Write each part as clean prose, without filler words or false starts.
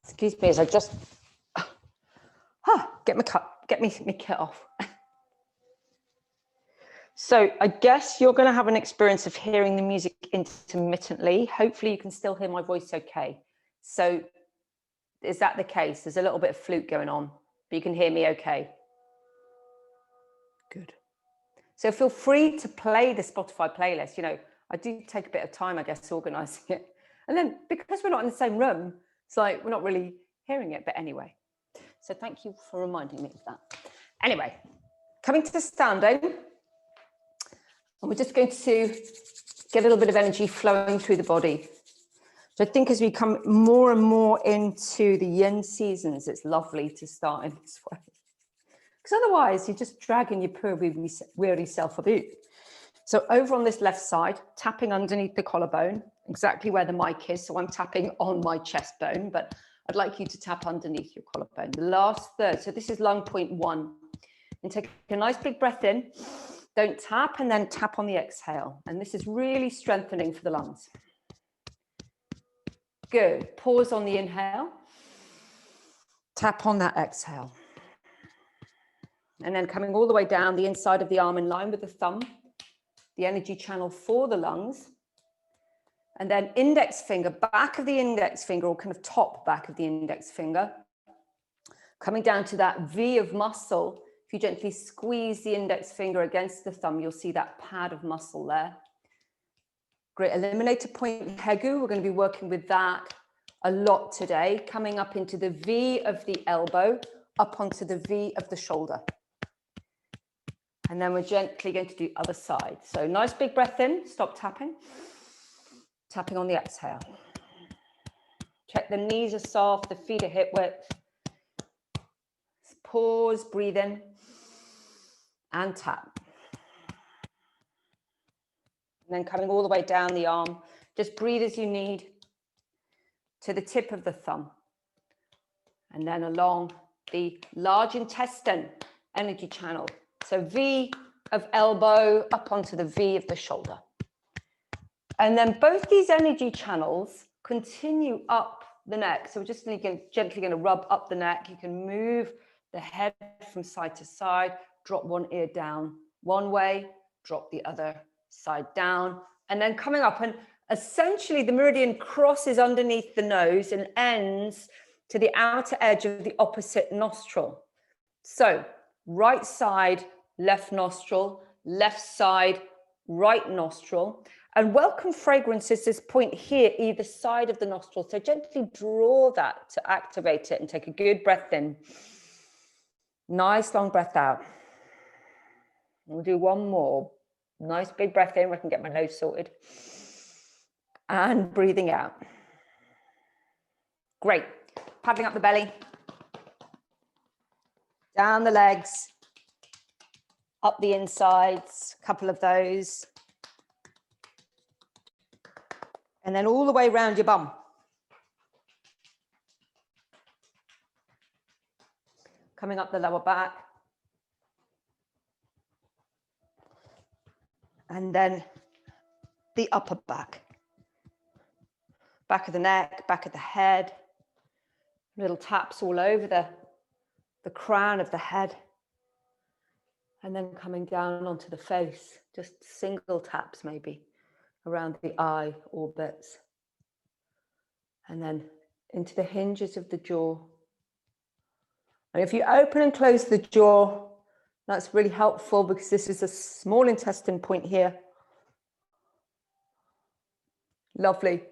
Excuse me as I just get my kit off. So I guess you're going to have an experience of hearing the music intermittently. Hopefully you can still hear my voice okay. So is that the case? There's a little bit of flute going on, but you can hear me okay. Good. So feel free to play the Spotify playlist. You know, I do take a bit of time, I guess, organising it. And then because we're not in the same room, it's like we're not really hearing it, but anyway. So thank you for reminding me of that. Anyway, coming to the standing. And we're just going to get a little bit of energy flowing through the body. So I think as we come more and more into the yin seasons, it's lovely to start in this way. Because otherwise you're just dragging your poor weary self about. So over on this left side, tapping underneath the collarbone, exactly where the mic is. So I'm tapping on my chest bone, but I'd like you to tap underneath your collarbone. The last third, so this is lung point 1. And take a nice big breath in. Don't tap, and then tap on the exhale. And this is really strengthening for the lungs. Good. Pause on the inhale. Tap on that exhale. And then coming all the way down the inside of the arm in line with the thumb, the energy channel for the lungs. And then index finger, back of the index finger, or kind of top back of the index finger. Coming down to that V of muscle. If you gently squeeze the index finger against the thumb, you'll see that pad of muscle there. Great. Eliminator point hegu. We're going to be working with that a lot today. Coming up into the V of the elbow, up onto the V of the shoulder. And then we're gently going to do other side. So nice big breath in. Stop tapping. Tapping on the exhale. Check the knees are soft, the feet are hip width. Pause, breathe in. And tap. And then coming all the way down the arm, just breathe as you need to the tip of the thumb. And then along the large intestine energy channel. So V of elbow up onto the V of the shoulder. And then both these energy channels continue up the neck. So we're just gently going to rub up the neck. You can move the head from side to side. Drop one ear down one way, drop the other side down, and then coming up, and essentially the meridian crosses underneath the nose and ends to the outer edge of the opposite nostril. So right side, left nostril, left side, right nostril, and welcome fragrance is this point here, either side of the nostril. So gently draw that to activate it and take a good breath in. Nice long breath out. We'll do one more. Nice big breath in. I can get my nose sorted. And breathing out. Great. Paddling up the belly. Down the legs. Up the insides. A couple of those. And then all the way around your bum. Coming up the lower back. And then the upper back. Back of the neck, back of the head. Little taps all over the crown of the head. And then coming down onto the face. Just single taps maybe around the eye orbits. And then into the hinges of the jaw. And if you open and close the jaw, that's really helpful because this is a small intestine point here. Lovely.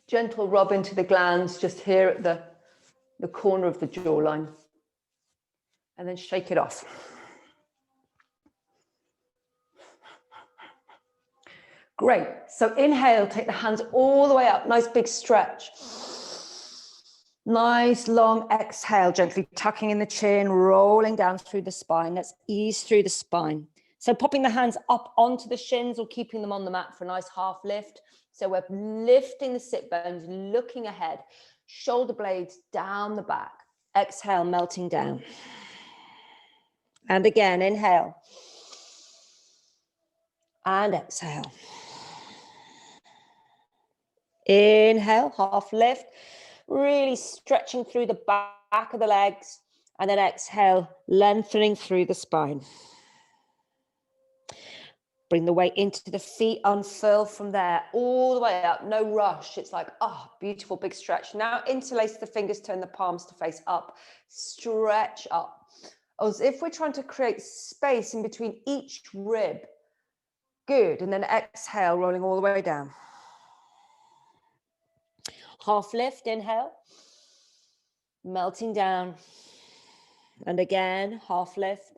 Gentle rub into the glands just here at the corner of the jawline. And then shake it off. Great. So inhale, take the hands all the way up. Nice big stretch. Nice long exhale, gently tucking in the chin, rolling down through the spine. Let's ease through the spine. So popping the hands up onto the shins or keeping them on the mat for a nice half lift. So we're lifting the sit bones, looking ahead, shoulder blades down the back. Exhale, melting down. And again, inhale. And exhale. Inhale, half lift. really stretching through the back of the legs, and then exhale, lengthening through the spine. Bring the weight into the feet, unfurl from there, all the way up, no rush. It's like, oh, beautiful big stretch. Now interlace the fingers, turn the palms to face up, stretch up. As if we're trying to create space in between each rib. Good, and then exhale, rolling all the way down. Half lift, inhale, melting down. And again, half lift.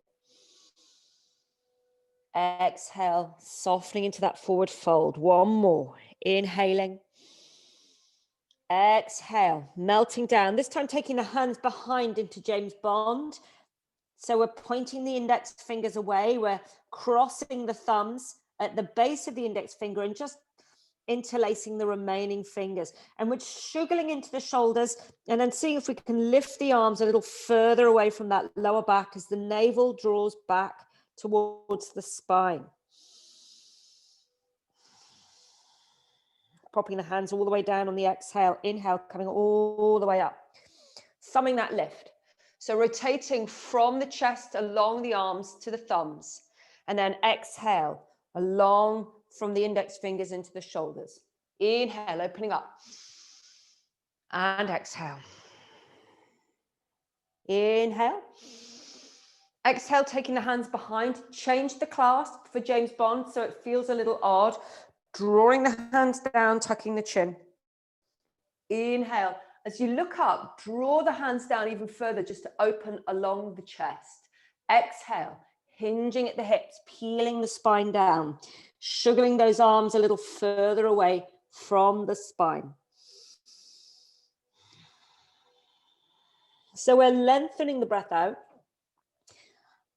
Exhale, softening into that forward fold. One more. Inhaling. Exhale, melting down. This time taking the hands behind into James Bond. So we're pointing the index fingers away. We're crossing the thumbs at the base of the index finger and just interlacing the remaining fingers. And we're shuggling into the shoulders and then seeing if we can lift the arms a little further away from that lower back as the navel draws back towards the spine. Popping the hands all the way down on the exhale. Inhale, coming all the way up. Thumbing that lift. So rotating from the chest along the arms to the thumbs. And then exhale, along from the index fingers into the shoulders. Inhale, opening up. And exhale. Inhale. Exhale, taking the hands behind. Change the clasp for James Bond so it feels a little odd. Drawing the hands down, tucking the chin. Inhale. As you look up, draw the hands down even further just to open along the chest. Exhale, hinging at the hips, peeling the spine down, shuggling those arms a little further away from the spine. So we're lengthening the breath out,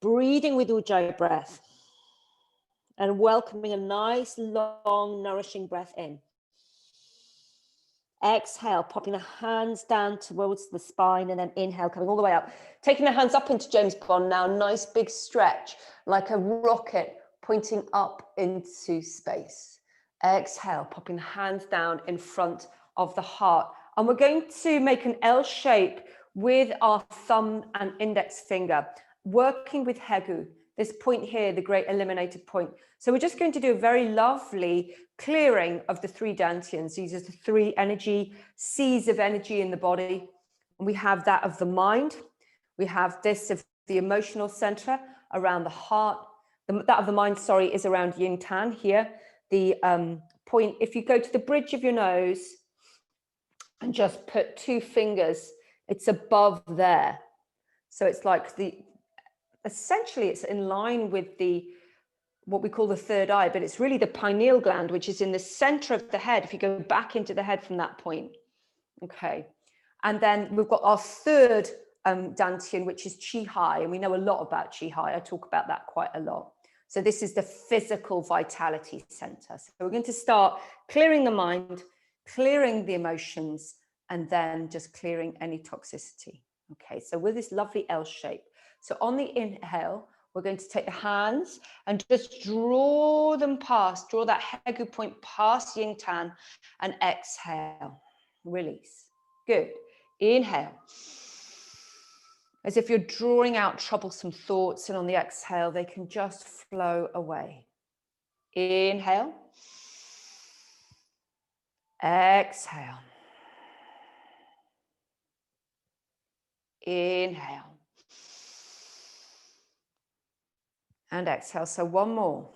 breathing with Ujjayi breath, and welcoming a nice, long, nourishing breath in. Exhale, popping the hands down towards the spine, and then inhale, coming all the way up. Taking the hands up into James Bond now, nice big stretch, like a rocket pointing up into space. Exhale, popping the hands down in front of the heart. And we're going to make an L shape with our thumb and index finger, working with Hegu, this point here, the great eliminated point. So we're just going to do a very lovely clearing of the three dantians. These are the three energy, seas of energy in the body. And we have that of the mind. We have this of the emotional center around the heart. That of the mind, sorry, is around yin tan here. The point, if you go to the bridge of your nose and just put two fingers, it's above there. So it's like essentially it's in line with what we call the third eye, but it's really the pineal gland, which is in the center of the head. If you go back into the head from that point. Okay. And then we've got our third dantian, which is Chi Hai. And we know a lot about Chi Hai. I talk about that quite a lot. So this is the physical vitality center. So we're going to start clearing the mind, clearing the emotions, and then just clearing any toxicity. Okay. So with this lovely L shape. So on the inhale, we're going to take the hands and just draw them past, draw that Hegu point past yin tan, and exhale, release. Good. Inhale. As if you're drawing out troublesome thoughts, and on the exhale, they can just flow away. Inhale. Exhale. Inhale. And exhale. So one more.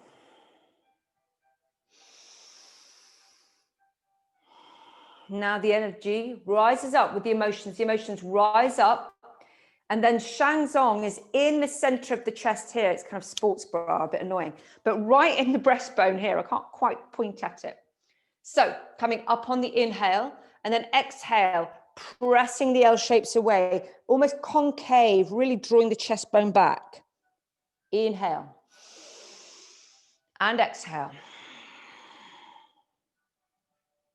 Now the energy rises up with the emotions. The emotions rise up. And then Shangzong is in the center of the chest here. It's kind of sports bra, a bit annoying. But right in the breastbone here. I can't quite point at it. So coming up on the inhale. And then exhale. Pressing the L shapes away. Almost concave. Really drawing the chest bone back. Inhale. And exhale.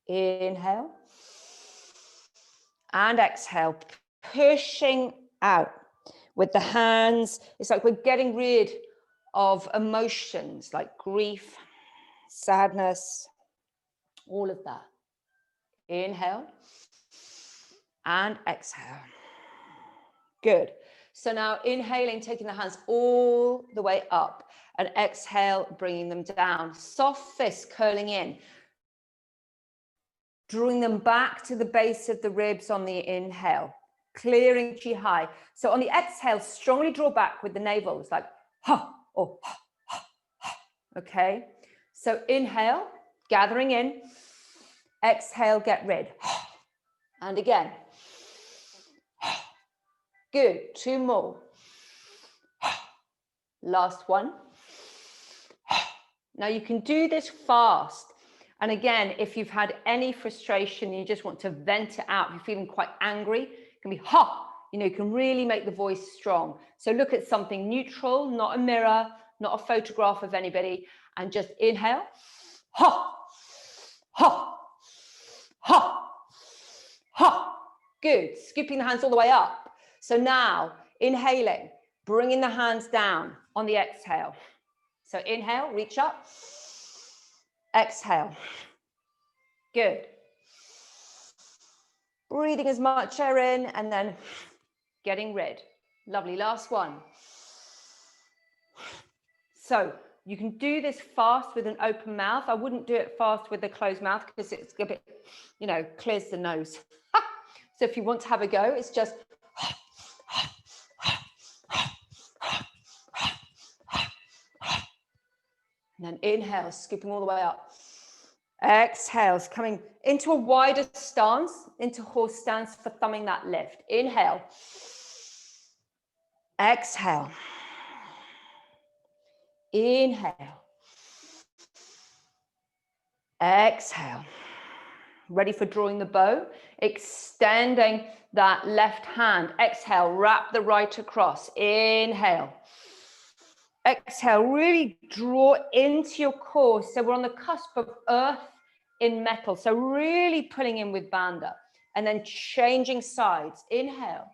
Inhale. And exhale. Pushing out with the hands. It's like we're getting rid of emotions like grief, sadness, all of that. Inhale. and exhale. Good. So now inhaling, taking the hands all the way up, and exhale, bringing them down. Soft fists curling in, drawing them back to the base of the ribs on the inhale, clearing chi high. So on the exhale, strongly draw back with the navel. It's like ha or ha, ha, ha. Okay. So inhale, gathering in. Exhale, get rid. And again. Good. 2 more. Last one. Now you can do this fast. And again, if you've had any frustration, you just want to vent it out, you're feeling quite angry, it can be ha, you can really make the voice strong. So look at something neutral, not a mirror, not a photograph of anybody, and just inhale, ha, ha, ha, ha. Good. Scooping the hands all the way up. So now inhaling, bringing the hands down on the exhale. So inhale, reach up. Exhale. Good. Breathing as much air in and then getting rid. Lovely. Last one. So you can do this fast with an open mouth. I wouldn't do it fast with a closed mouth because it's a bit, clears the nose. So if you want to have a go, it's just and then inhale, scooping all the way up. Exhales, coming into a wider stance, into horse stance for thumbing that lift. Inhale. Exhale. Inhale. Exhale. Ready for drawing the bow. Extending that left hand. Exhale, wrap the right across. Inhale. Exhale, really draw into your core. So we're on the cusp of earth in metal. So really pulling in with bandha and then changing sides. Inhale,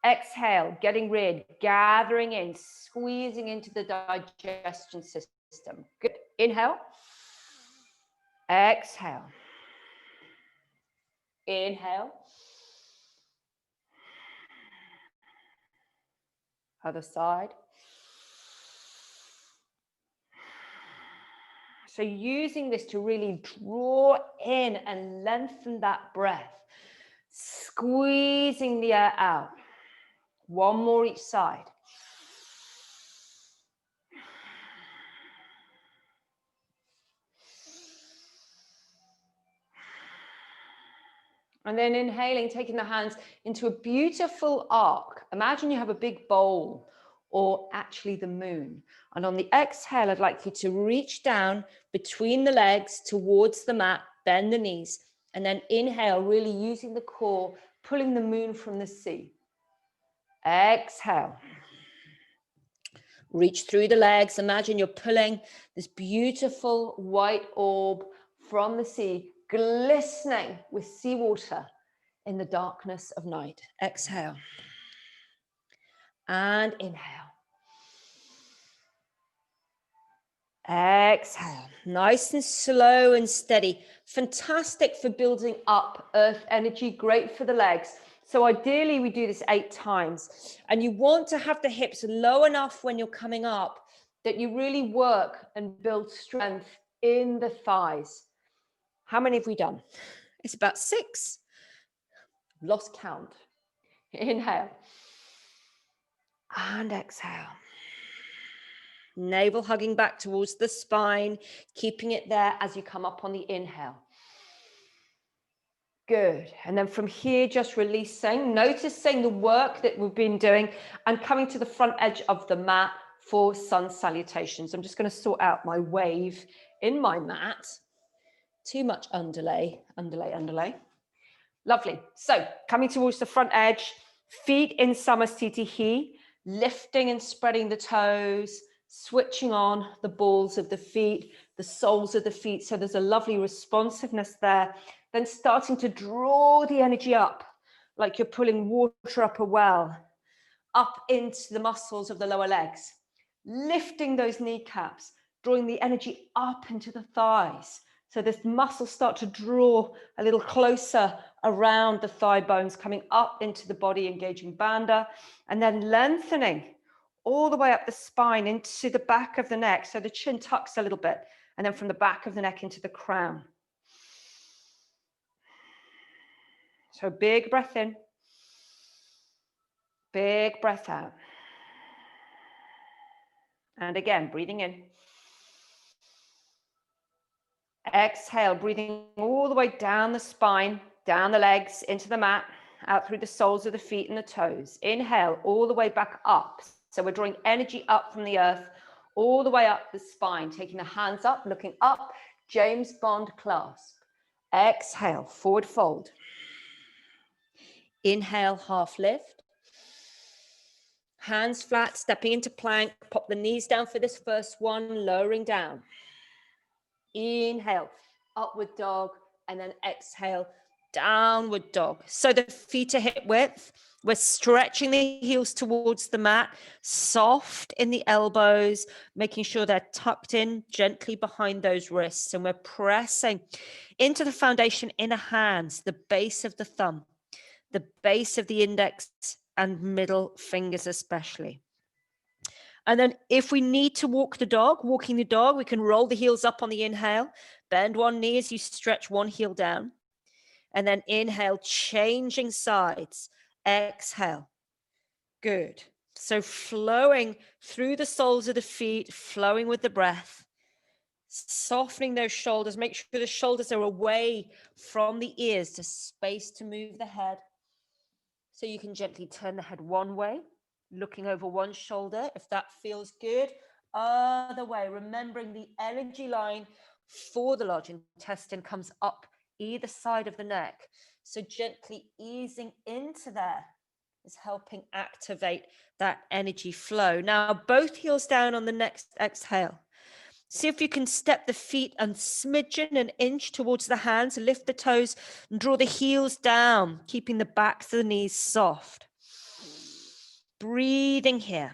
exhale, getting rid, gathering in, squeezing into the digestion system. Good. Inhale, exhale, inhale, other side. So using this to really draw in and lengthen that breath, squeezing the air out. One more each side. And then inhaling, taking the hands into a beautiful arc. Imagine you have a big bowl or actually the moon. And on the exhale, I'd like you to reach down between the legs towards the mat, bend the knees, and then inhale, really using the core, pulling the moon from the sea. Exhale. Reach through the legs. Imagine you're pulling this beautiful white orb from the sea, glistening with seawater in the darkness of night. Exhale. And inhale. Exhale. Nice and slow and steady. Fantastic for building up earth energy. Great for the legs. So ideally we do this 8 times, and you want to have the hips low enough when you're coming up that you really work and build strength in the thighs. How many have we done? It's about 6. Lost count. Inhale and exhale. Navel hugging back towards the spine, keeping it there as you come up on the inhale. Good. And then from here, just releasing, noticing the work that we've been doing and coming to the front edge of the mat for sun salutations. I'm just going to sort out my wave in my mat. Too much underlay, underlay, underlay. Lovely. So coming towards the front edge, feet in Samasthiti, lifting and spreading the toes, switching on the balls of the feet, the soles of the feet. So there's a lovely responsiveness there. Then starting to draw the energy up, like you're pulling water up a well, up into the muscles of the lower legs, lifting those kneecaps, drawing the energy up into the thighs, So this muscle start to draw a little closer around the thigh bones, coming up into the body, engaging bandha, and then lengthening all the way up the spine into the back of the neck. So the chin tucks a little bit, and then from the back of the neck into the crown. So big breath in, big breath out. And again, breathing in. Exhale, breathing all the way down the spine, down the legs, into the mat, out through the soles of the feet and the toes. Inhale, all the way back up. So we're drawing energy up from the earth, all the way up the spine, taking the hands up, looking up, James Bond clasp. Exhale, forward fold. Inhale, half lift. Hands flat, stepping into plank. Pop the knees down for this first one, lowering down. Inhale, upward dog, and then exhale, downward dog. So the feet are hip width. We're stretching the heels towards the mat, soft in the elbows, making sure they're tucked in gently behind those wrists. And we're pressing into the foundation inner hands, the base of the thumb, the base of the index and middle fingers especially. And then if we need to walking the dog, we can roll the heels up on the inhale, bend one knee as you stretch one heel down. And then inhale, changing sides. Exhale. Good. So flowing through the soles of the feet, flowing with the breath, softening those shoulders. Make sure the shoulders are away from the ears to space to move the head. So you can gently turn the head one way, looking over one shoulder, if that feels good. Other way, remembering the energy line for the large intestine comes up either side of the neck. So gently easing into there is helping activate that energy flow. Now, both heels down on the next exhale. See if you can step the feet a smidgen, an inch towards the hands, lift the toes and draw the heels down, keeping the backs of the knees soft. Breathing here.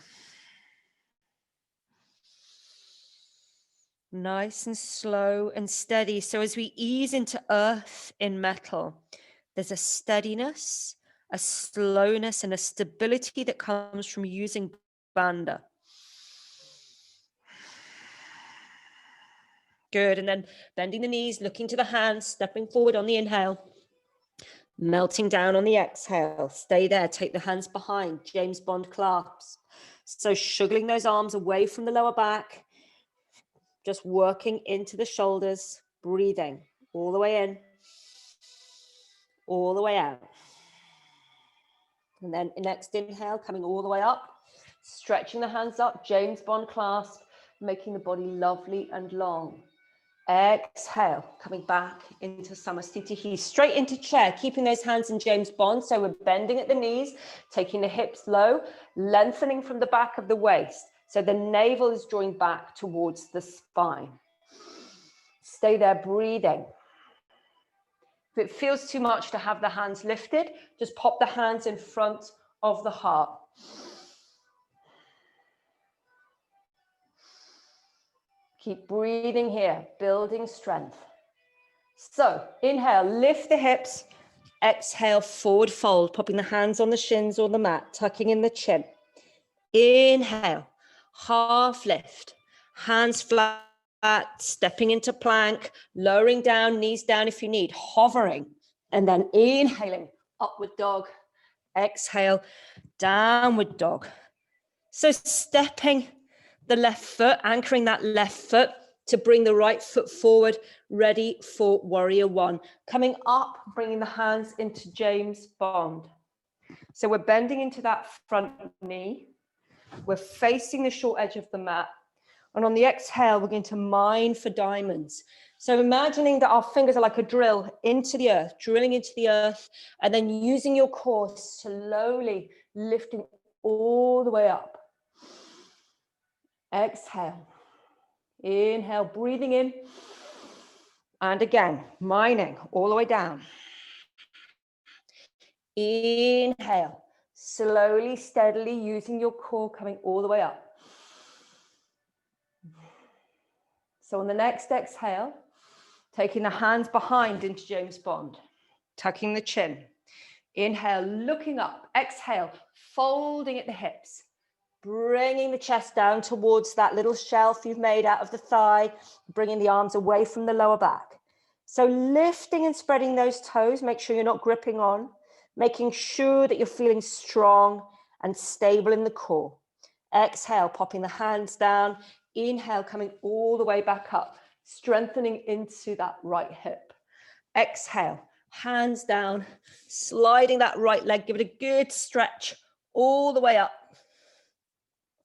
Nice and slow and steady. So as we ease into earth in metal, there's a steadiness, a slowness, and a stability that comes from using bandha. Good. And then bending the knees, looking to the hands, stepping forward on the inhale, melting down on the exhale. Stay there. Take the hands behind, James Bond clasp. So shuggling those arms away from the lower back, just working into the shoulders, breathing all the way in, all the way out. And then next inhale, coming all the way up, stretching the hands up, James Bond clasp, making the body lovely and long. Exhale, coming back into Samasthiti, straight into chair, keeping those hands in James Bond. So we're bending at the knees, taking the hips low, lengthening from the back of the waist. So the navel is drawing back towards the spine. Stay there, breathing. If it feels too much to have the hands lifted, just pop the hands in front of the heart. Keep breathing here, building strength. So inhale, lift the hips. Exhale, forward fold, popping the hands on the shins or the mat, tucking in the chin. Inhale, half lift, hands flat, stepping into plank, lowering down, knees down if you need, hovering, and then inhaling, upward dog. Exhale, downward dog. So stepping the left foot, anchoring that left foot to bring the right foot forward, ready for warrior one. Coming up, bringing the hands into James Bond. So we're bending into that front knee. We're facing the short edge of the mat. And on the exhale, we're going to mine for diamonds. So imagining that our fingers are like a drill into the earth, drilling into the earth, and then using your core slowly lifting all the way up. Exhale. Inhale, breathing in. And again, mining all the way down. Inhale, slowly, steadily using your core coming all the way up. So on the next exhale, Taking the hands behind into James Bond. Tucking the chin. Inhale, looking up. Exhale, folding at the hips. Bringing the chest down towards that little shelf you've made out of the thigh. Bringing the arms away from the lower back. So lifting and spreading those toes. Make sure you're not gripping on. Making sure that you're feeling strong and stable in the core. Exhale, popping the hands down. Inhale, coming all the way back up. Strengthening into that right hip. Exhale, hands down, sliding that right leg. Give it a good stretch all the way up.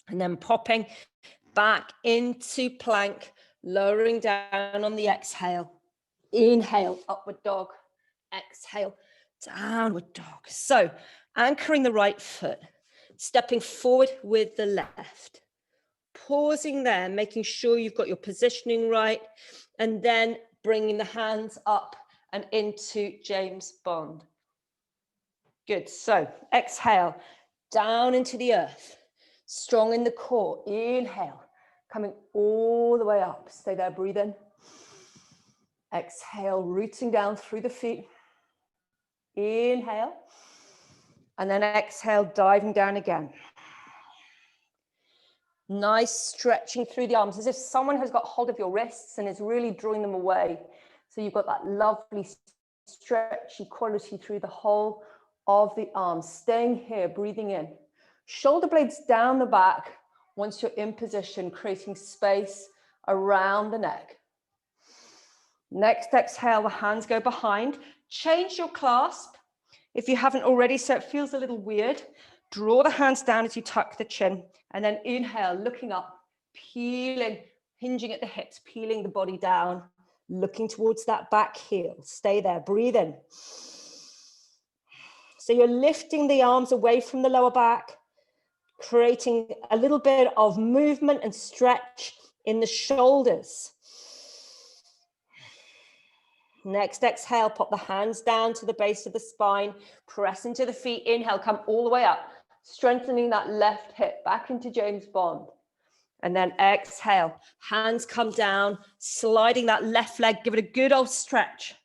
And then popping back into plank, lowering down on the exhale. Inhale, upward dog. Exhale, downward dog. So anchoring the right foot, stepping forward with the left. Pausing there, making sure you've got your positioning right, and then bringing the hands up and into James Bond. Good. So exhale, down into the earth, strong in the core. Inhale, coming all the way up. Stay there, breathe in. Exhale, rooting down through the feet. Inhale, and then exhale, diving down again. Nice stretching through the arms, as if someone has got hold of your wrists and is really drawing them away. So you've got that lovely stretchy quality through the whole of the arms. Staying here, breathing in. Shoulder blades down the back once you're in position, creating space around the neck. Next exhale, the hands go behind. Change your clasp if you haven't already, so it feels a little weird. Draw the hands down as you tuck the chin, and then inhale, looking up, peeling, hinging at the hips, peeling the body down, looking towards that back heel. Stay there, breathe in. So you're lifting the arms away from the lower back, creating a little bit of movement and stretch in the shoulders. Next exhale, pop the hands down to the base of the spine, press into the feet, inhale, come all the way up, strengthening that left hip back into James Bond. And then exhale, hands come down, sliding that left leg, give it a good old stretch.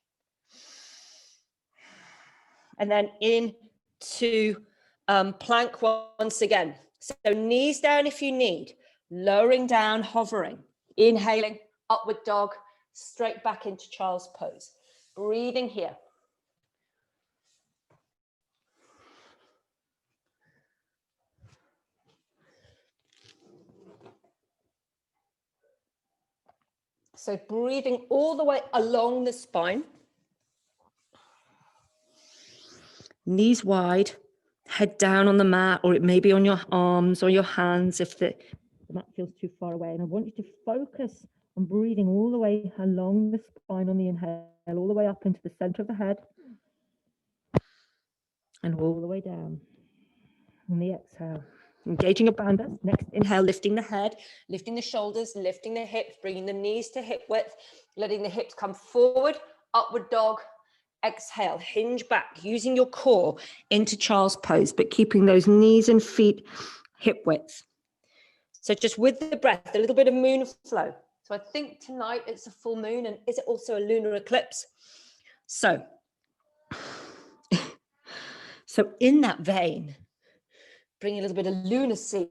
And then into plank once again. So knees down if you need, lowering down, hovering, inhaling, upward dog, straight back into child's pose. Breathing here. So breathing all the way along the spine. Knees wide, head down on the mat, or it may be on your arms or your hands if the mat feels too far away. And I want you to focus on breathing all the way along the spine on the inhale, all the way up into the center of the head, and all the way down on the exhale. Engaging your bandhas. Next inhale, lifting the head, lifting the shoulders, lifting the hips, bringing the knees to hip width, letting the hips come forward, upward dog. Exhale, hinge back, using your core into child's pose, but keeping those knees and feet hip width. So just with the breath, a little bit of moon flow. So I think tonight it's a full moon, and is it also a lunar eclipse? So in that vein, bring a little bit of lunacy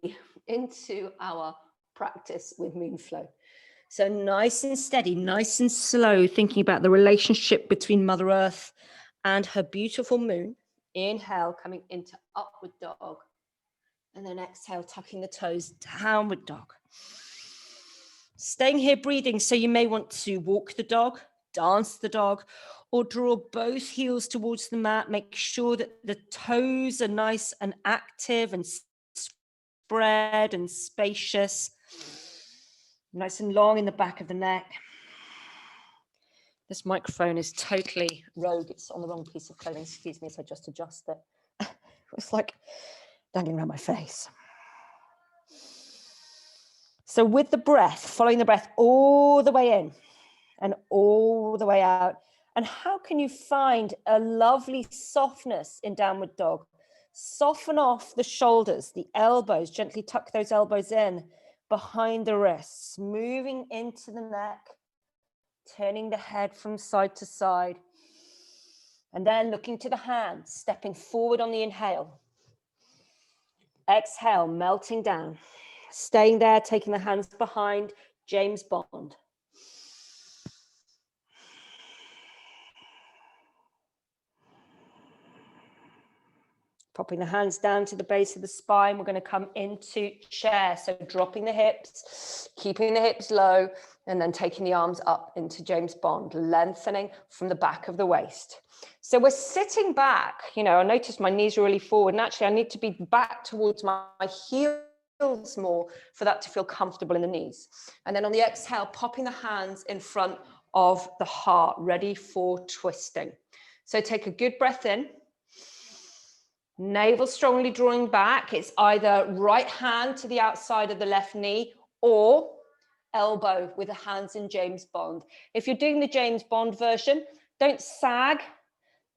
into our practice with moon flow. So nice and steady, nice and slow, thinking about the relationship between Mother Earth and her beautiful moon. Inhale, coming into upward dog. And then exhale, tucking the toes, downward dog. Staying here breathing, so you may want to walk the dog, dance the dog, or draw both heels towards the mat. Make sure that the toes are nice and active and spread and spacious. Nice and long in the back of the neck. This microphone is totally rogue. It's on the wrong piece of clothing. Excuse me as I just adjust it. It's like dangling around my face. So with the breath, following the breath all the way in and all the way out. And how can you find a lovely softness in downward dog? Soften off the shoulders, the elbows, gently tuck those elbows in behind the wrists, moving into the neck, Turning the head from side to side. And then looking to the hands, stepping forward on the inhale. Exhale, melting down. Staying there, taking the hands behind, James Bond. Popping the hands down to the base of the spine. We're going to come into chair. So dropping the hips, keeping the hips low, and then taking the arms up into James Bond, lengthening from the back of the waist. So we're sitting back. You know, I noticed my knees are really forward, and actually I need to be back towards my heels more for that to feel comfortable in the knees. And then on the exhale, popping the hands in front of the heart, ready for twisting. So take a good breath in. Navel strongly drawing back. It's either right hand to the outside of the left knee or elbow with the hands in James Bond. If you're doing the James Bond version, don't sag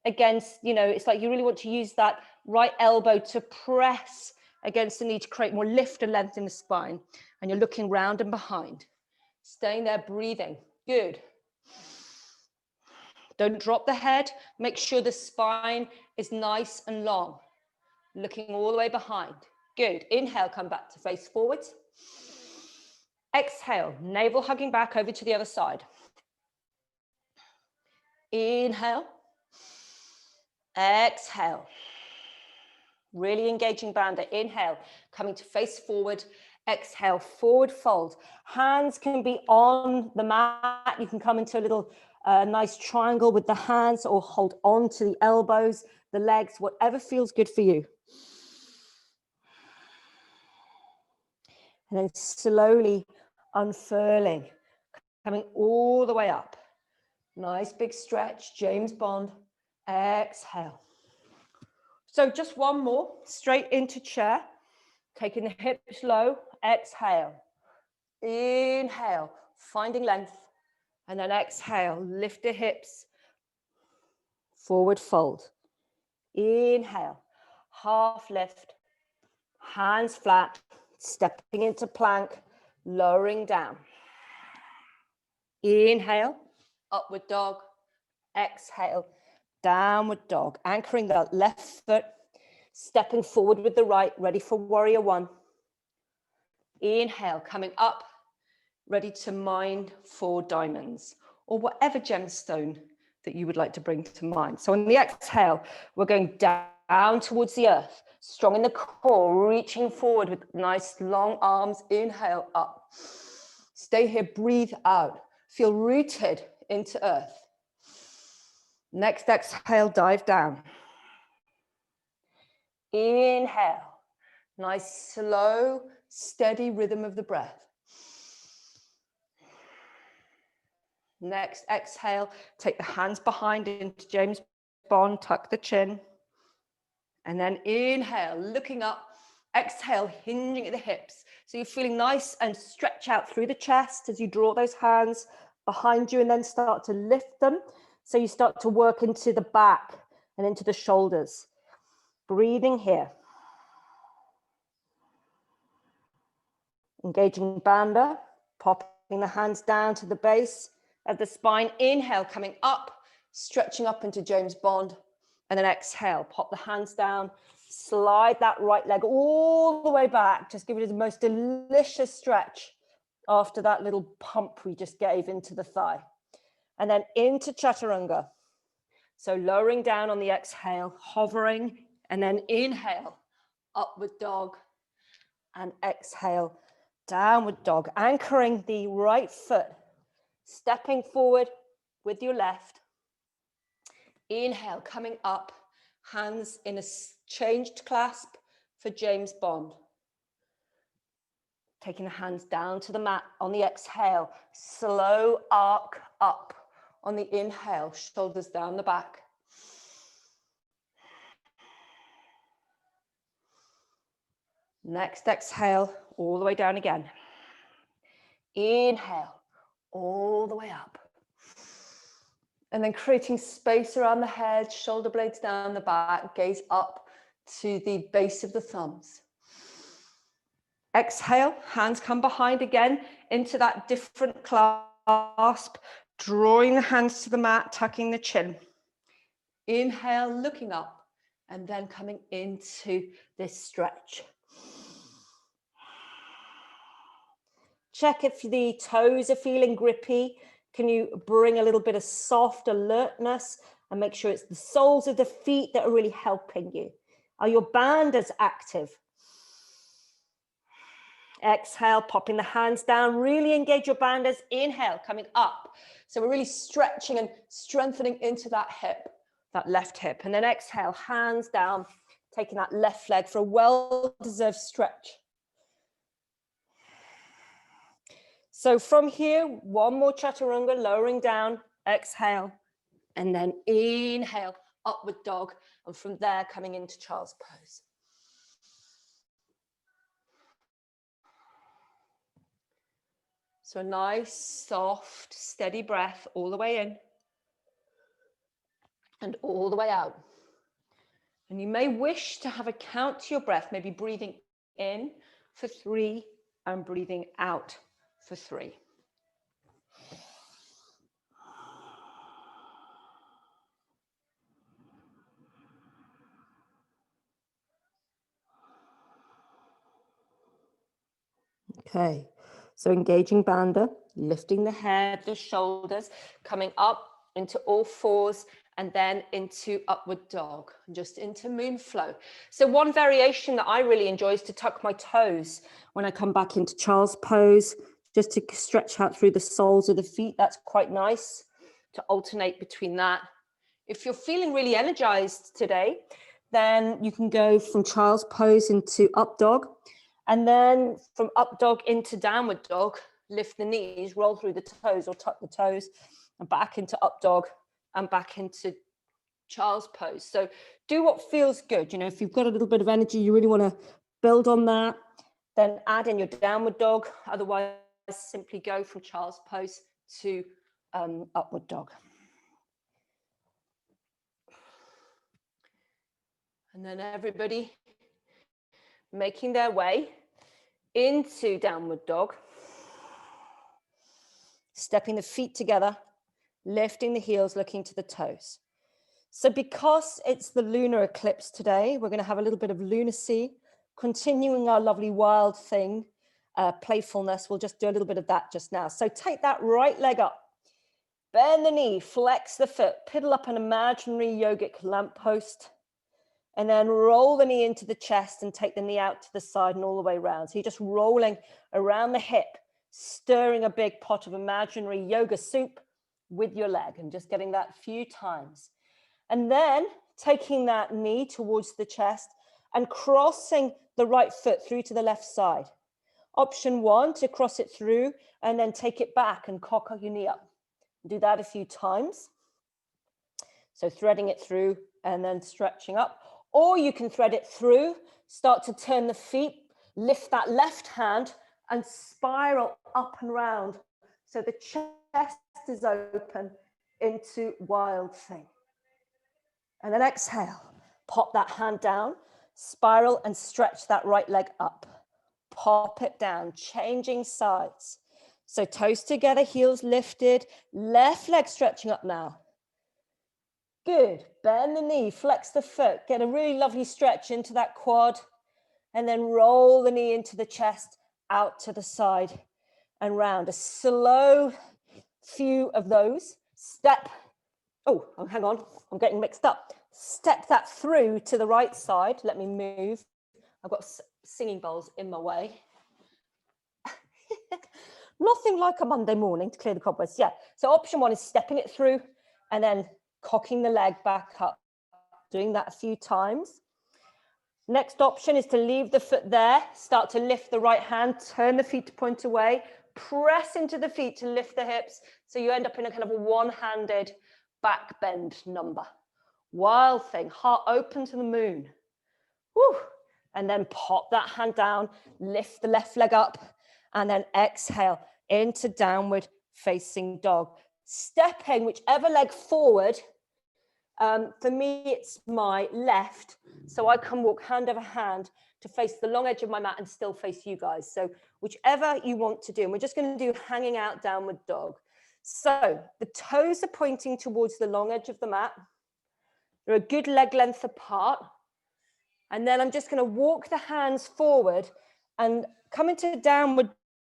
against, you know, it's like you really want to use that right elbow to press against the knee to create more lift and length in the spine. And you're looking round and behind. Staying there, breathing. Good. Don't drop the head. Make sure the spine is nice and long. Looking all the way behind. Good. Inhale, come back to face forwards. Exhale, navel hugging back over to the other side. Inhale. Exhale. Really engaging bandit. Inhale, coming to face forward. Exhale, forward fold. Hands can be on the mat. You can come into a little nice triangle with the hands or hold on to the elbows, the legs, whatever feels good for you. And then slowly unfurling, coming all the way up. Nice big stretch, James Bond. Exhale. So just one more, straight into chair. Taking the hips low, exhale. Inhale, finding length. And then exhale, lift the hips. Forward fold. Inhale, half lift. Hands flat. Stepping into plank, lowering down. Inhale, upward dog. Exhale, downward dog. Anchoring the left foot, stepping forward with the right, ready for warrior one. Inhale, coming up, ready to mine for diamonds or whatever gemstone that you would like to bring to mind. So on the exhale, we're going down towards the earth. Strong in the core, reaching forward with nice long arms. Inhale, up. Stay here, breathe out. Feel rooted into earth. Next exhale, dive down. Inhale. Nice, slow, steady rhythm of the breath. Next exhale, take the hands behind into James Bond, tuck the chin. And then inhale, looking up, exhale, hinging at the hips. So you're feeling nice and stretch out through the chest as you draw those hands behind you and then start to lift them. So you start to work into the back and into the shoulders. Breathing here. Engaging bandha, popping the hands down to the base of the spine. Inhale, coming up, stretching up into James Bond. And then exhale, pop the hands down, slide that right leg all the way back. Just give it the most delicious stretch after that little pump we just gave into the thigh. And then into chaturanga. So lowering down on the exhale, hovering, and then inhale, upward dog, and exhale, downward dog. Anchoring the right foot, stepping forward with your left. Inhale, coming up, hands in a changed clasp for James Bond. Taking the hands down to the mat on the exhale, slow arc up on the inhale, shoulders down the back. Next exhale, all the way down again. Inhale, all the way up. And then creating space around the head, shoulder blades down the back, gaze up to the base of the thumbs. Exhale, hands come behind again into that different clasp. Drawing the hands to the mat, tucking the chin. Inhale, looking up, and then coming into this stretch. Check if the toes are feeling grippy. Can you bring a little bit of soft alertness and make sure it's the soles of the feet that are really helping you? Are your banders active? Exhale, popping the hands down, really engage your banders. Inhale, coming up. So we're really stretching and strengthening into that hip, that left hip. And then exhale, hands down, taking that left leg for a well-deserved stretch. So from here, one more chaturanga, lowering down, exhale, and then inhale, upward dog. And from there, coming into child's pose. So a nice, soft, steady breath all the way in and all the way out. And you may wish to have a count to your breath, maybe breathing in for 3 and breathing out for 3. Okay, so engaging bandha, lifting the head, the shoulders, coming up into all fours and then into upward dog, just into moon flow. So one variation that I really enjoy is to tuck my toes when I come back into child's pose, just to stretch out through the soles of the feet. That's quite nice to alternate between that. If you're feeling really energized today, then you can go from child's pose into up dog. And then from up dog into downward dog, lift the knees, roll through the toes or tuck the toes, and back into up dog and back into child's pose. So do what feels good. You know, if you've got a little bit of energy, you really want to build on that, then add in your downward dog. Otherwise, simply go from child's pose to upward dog. And then everybody making their way into downward dog, stepping the feet together, lifting the heels, looking to the toes. So because it's the lunar eclipse today, we're going to have a little bit of lunacy, continuing our lovely wild thing, playfulness. We'll just do a little bit of that just now. So take that right leg up, bend the knee, flex the foot, piddle up an imaginary yogic lamppost, and then roll the knee into the chest and take the knee out to the side and all the way around. So you're just rolling around the hip, stirring a big pot of imaginary yoga soup with your leg and just getting that a few times. And then taking that knee towards the chest and crossing the right foot through to the left side. Option 1, to cross it through and then take it back and cock your knee up. Do that a few times. So threading it through and then stretching up. Or you can thread it through, start to turn the feet, lift that left hand and spiral up and round. So the chest is open into wild thing. And then exhale, pop that hand down, spiral and stretch that right leg up. Pop it down, changing sides. So toes together, heels lifted, left leg stretching up now. Good, bend the knee, flex the foot, get a really lovely stretch into that quad, and then roll the knee into the chest, out to the side and round. A slow few of those. Step, oh, hang on, I'm getting mixed up. Step that through to the right side. Let me move. I've got singing bowls in my way. Nothing like a Monday morning to clear the cobwebs. Yeah, so option 1 is stepping it through and then cocking the leg back up, doing that a few times. Next option is to leave the foot there, start to lift the right hand, turn the feet to point away, press into the feet to lift the hips, so you end up in a kind of a one-handed back bend number. Wild thing, heart open to the moon. Woo. And then pop that hand down, lift the left leg up, and then exhale into downward facing dog. Stepping whichever leg forward. For me, it's my left, so I can walk hand over hand to face the long edge of my mat and still face you guys. So whichever you want to do, and we're just going to do hanging out downward dog. So the toes are pointing towards the long edge of the mat. They're a good leg length apart. And then I'm just going to walk the hands forward and come into downward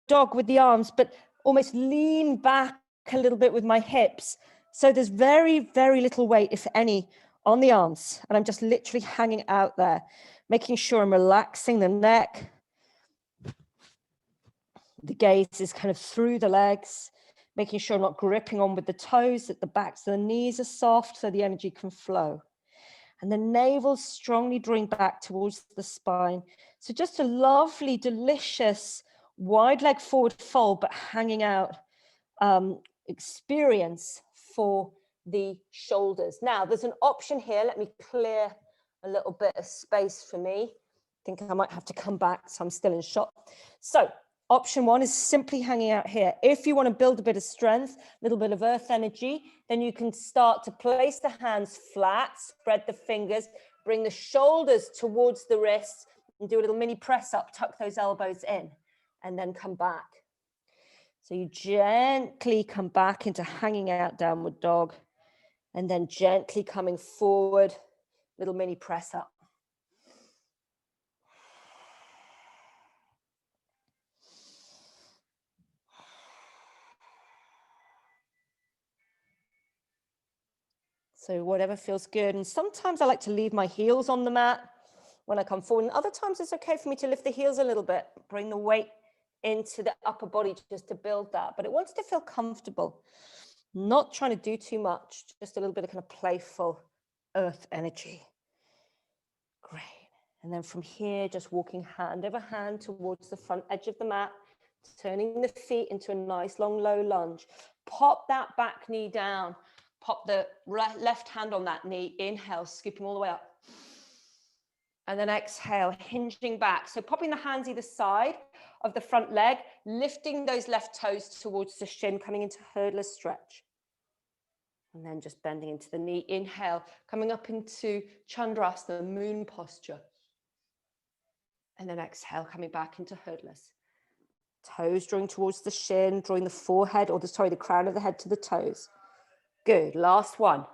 dog with the arms, but almost lean back a little bit with my hips. So there's very, very little weight, if any, on the arms. And I'm just literally hanging out there, making sure I'm relaxing the neck. The gaze is kind of through the legs, making sure I'm not gripping on with the toes, that the backs of the knees are soft so the energy can flow. And the navel strongly drawing back towards the spine. So just a lovely, delicious, wide leg forward fold, but hanging out experience for the shoulders. Now, there's an option here. Let me clear a little bit of space for me. I think I might have to come back, so I'm still in shot. So option one is simply hanging out here. If you want to build a bit of strength, a little bit of earth energy, then you can start to place the hands flat, spread the fingers, bring the shoulders towards the wrists, and do a little mini press up, tuck those elbows in, and then come back. So you gently come back into hanging out downward dog, and then gently coming forward, little mini press up. So whatever feels good. And sometimes I like to leave my heels on the mat when I come forward. And other times it's okay for me to lift the heels a little bit, bring the weight into the upper body just to build that. But it wants to feel comfortable, not trying to do too much, just a little bit of kind of playful earth energy. Great. And then from here, just walking hand over hand towards the front edge of the mat, turning the feet into a nice long low lunge. Pop that back knee down. Pop the left hand on that knee. Inhale, scooping all the way up. And then exhale, hinging back. So popping the hands either side of the front leg, lifting those left toes towards the shin, coming into hurdler stretch. And then just bending into the knee. Inhale, coming up into Chandrasana, moon posture. And then exhale, coming back into hurdlers. Toes drawing towards the shin, drawing the forehead, or the crown of the head to the toes. Good, last one.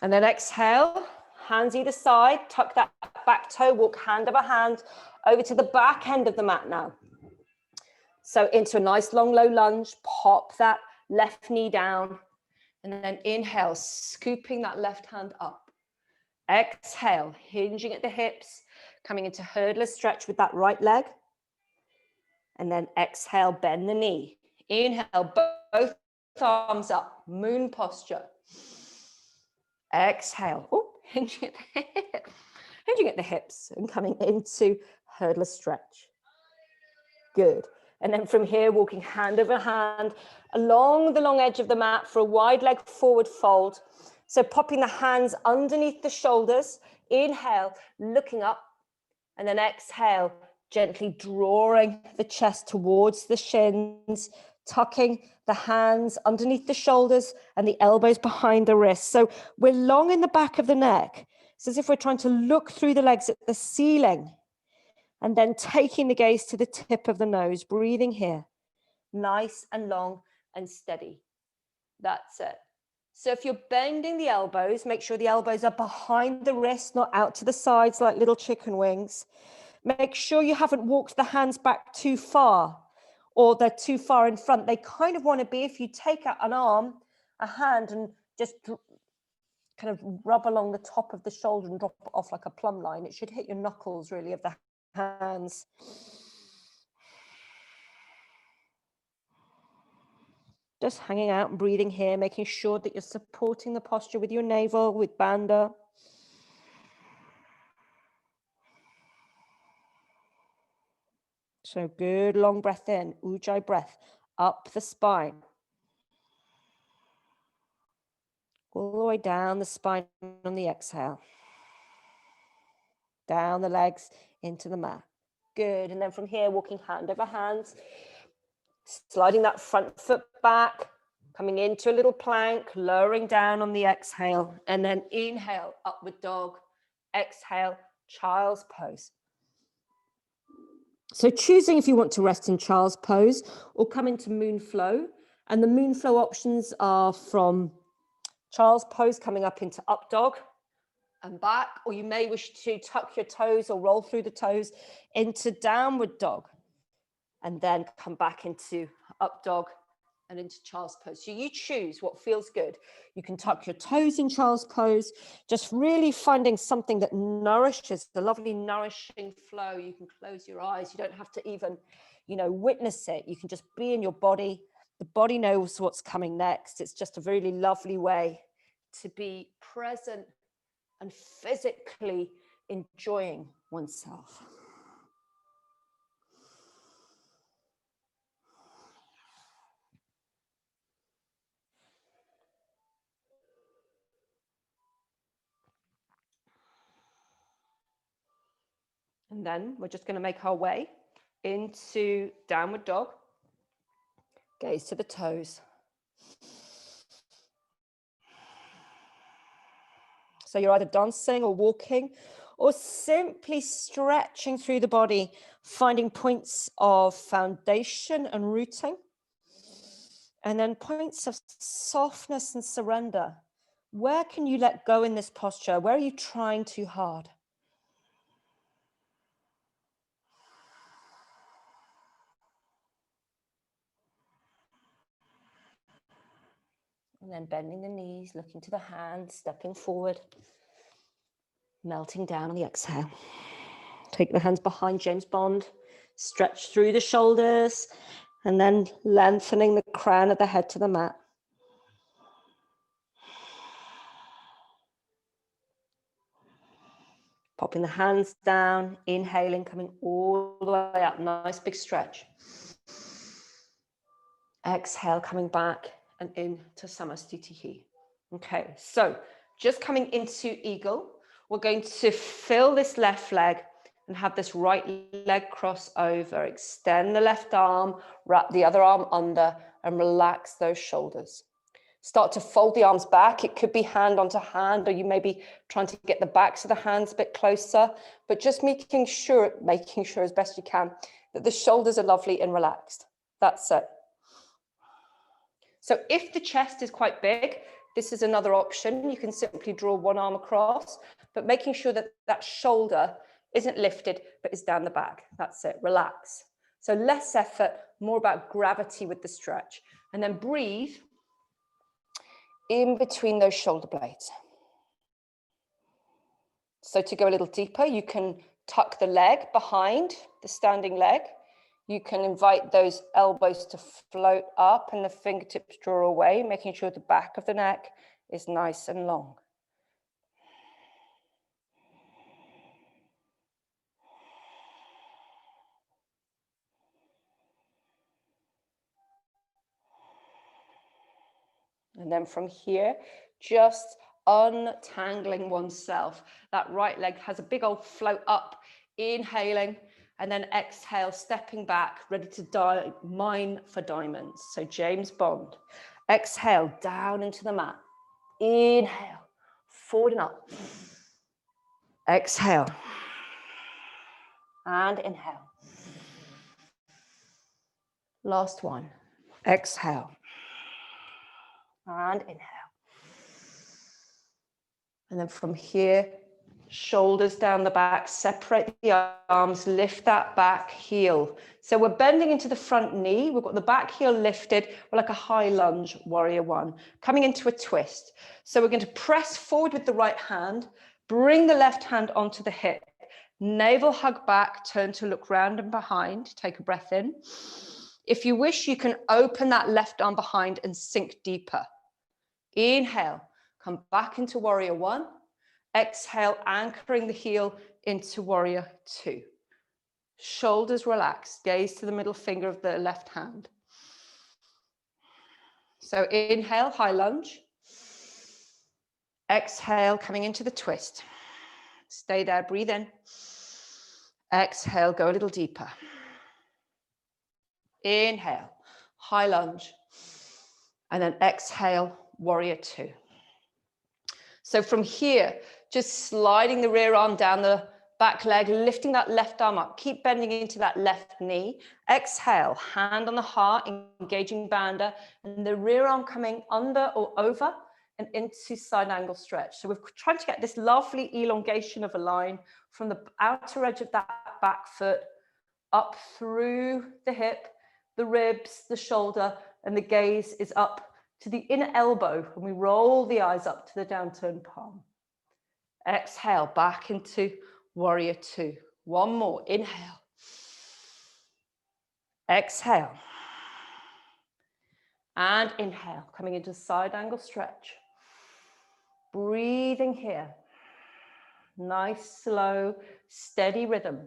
And then exhale, hands either side, tuck that back toe, walk hand over hand over to the back end of the mat now. So into a nice long low lunge, pop that left knee down, and then inhale, scooping that left hand up. Exhale, hinging at the hips, coming into hurdler stretch with that right leg. And then exhale, bend the knee. Inhale, both arms up, moon posture. Exhale, hinging at the hips and coming into hurdler stretch. Good. And then from here, walking hand over hand along the long edge of the mat for a wide leg forward fold. So popping the hands underneath the shoulders. Inhale, looking up, and then exhale, gently drawing the chest towards the shins, tucking the hands underneath the shoulders and the elbows behind the wrists. So we're long in the back of the neck. It's as if we're trying to look through the legs at the ceiling, and then taking the gaze to the tip of the nose, breathing here, nice and long and steady. That's it. So if you're bending the elbows, make sure the elbows are behind the wrist, not out to the sides like little chicken wings. Make sure you haven't walked the hands back too far, or they're too far in front. They kind of want to be, if you take out an arm, a hand, and just kind of rub along the top of the shoulder and drop it off like a plumb line, it should hit your knuckles really of the hands. Just hanging out and breathing here, making sure that you're supporting the posture with your navel, with bandha. So good long breath in, ujjayi breath, up the spine. All the way down the spine on the exhale. Down the legs into the mat. Good, and then from here, walking hand over hands, sliding that front foot back, coming into a little plank, lowering down on the exhale, and then inhale, upward dog, exhale, child's pose. So choosing if you want to rest in child's pose or come into moon flow. And the moon flow options are from child's pose coming up into up dog and back, or you may wish to tuck your toes or roll through the toes into downward dog and then come back into up dog and into child's pose. So you choose what feels good. You can tuck your toes in child's pose, just really finding something that nourishes, the lovely nourishing flow. You can close your eyes. You don't have to even, witness it. You can just be in your body. The body knows what's coming next. It's just a really lovely way to be present and physically enjoying oneself. And then we're just going to make our way into downward dog. Gaze to the toes. So you're either dancing or walking or simply stretching through the body, finding points of foundation and rooting. And then points of softness and surrender. Where can you let go in this posture? Where are you trying too hard? And then bending the knees, looking to the hands, stepping forward, melting down on the exhale. Take the hands behind James Bond, stretch through the shoulders, and then lengthening the crown of the head to the mat. Popping the hands down, inhaling, coming all the way up, nice big stretch. Exhale, coming back and into Samasthiti. Okay, so just coming into eagle, we're going to fill this left leg and have this right leg cross over. Extend the left arm, wrap the other arm under and relax those shoulders. Start to fold the arms back. It could be hand onto hand, or you may be trying to get the backs of the hands a bit closer, but just making sure as best you can that the shoulders are lovely and relaxed. That's it. So if the chest is quite big, this is another option. You can simply draw one arm across, but making sure that that shoulder isn't lifted, but is down the back. That's it, relax. So less effort, more about gravity with the stretch. And then breathe in between those shoulder blades. So to go a little deeper, you can tuck the leg behind the standing leg. You can invite those elbows to float up and the fingertips draw away, making sure the back of the neck is nice and long. And then from here, just untangling oneself. That right leg has a big old float up, inhaling, and then exhale, stepping back, ready to mine for diamonds. So James Bond. Exhale, down into the mat. Inhale, forward and up. Exhale. And inhale. Last one. Exhale. And inhale. And then from here, shoulders down the back, separate the arms, lift that back heel. So we're bending into the front knee. We've got the back heel lifted. We're like a high lunge, warrior one, coming into a twist. So we're going to press forward with the right hand, bring the left hand onto the hip, navel hug back, turn to look round and behind, take a breath in. If you wish, you can open that left arm behind and sink deeper. Inhale, come back into warrior one. Exhale, anchoring the heel into warrior two. Shoulders relaxed, gaze to the middle finger of the left hand. So inhale, high lunge. Exhale, coming into the twist. Stay there, breathe in. Exhale, go a little deeper. Inhale, high lunge. And then exhale, warrior two. So from here, just sliding the rear arm down the Back leg, lifting that left arm up. Keep bending into that left knee. Exhale, hand on the heart, engaging bandha, and the rear arm coming under or over and into side angle stretch. So we're trying to get this lovely elongation of a line from the outer edge of that back foot up through the hip, the ribs, the shoulder, and the gaze is up to the inner elbow, and we roll the eyes up to the downturned palm. Exhale, back into warrior two. One more, inhale. Exhale. And inhale, coming into side angle stretch. Breathing here. Nice, slow, steady rhythm.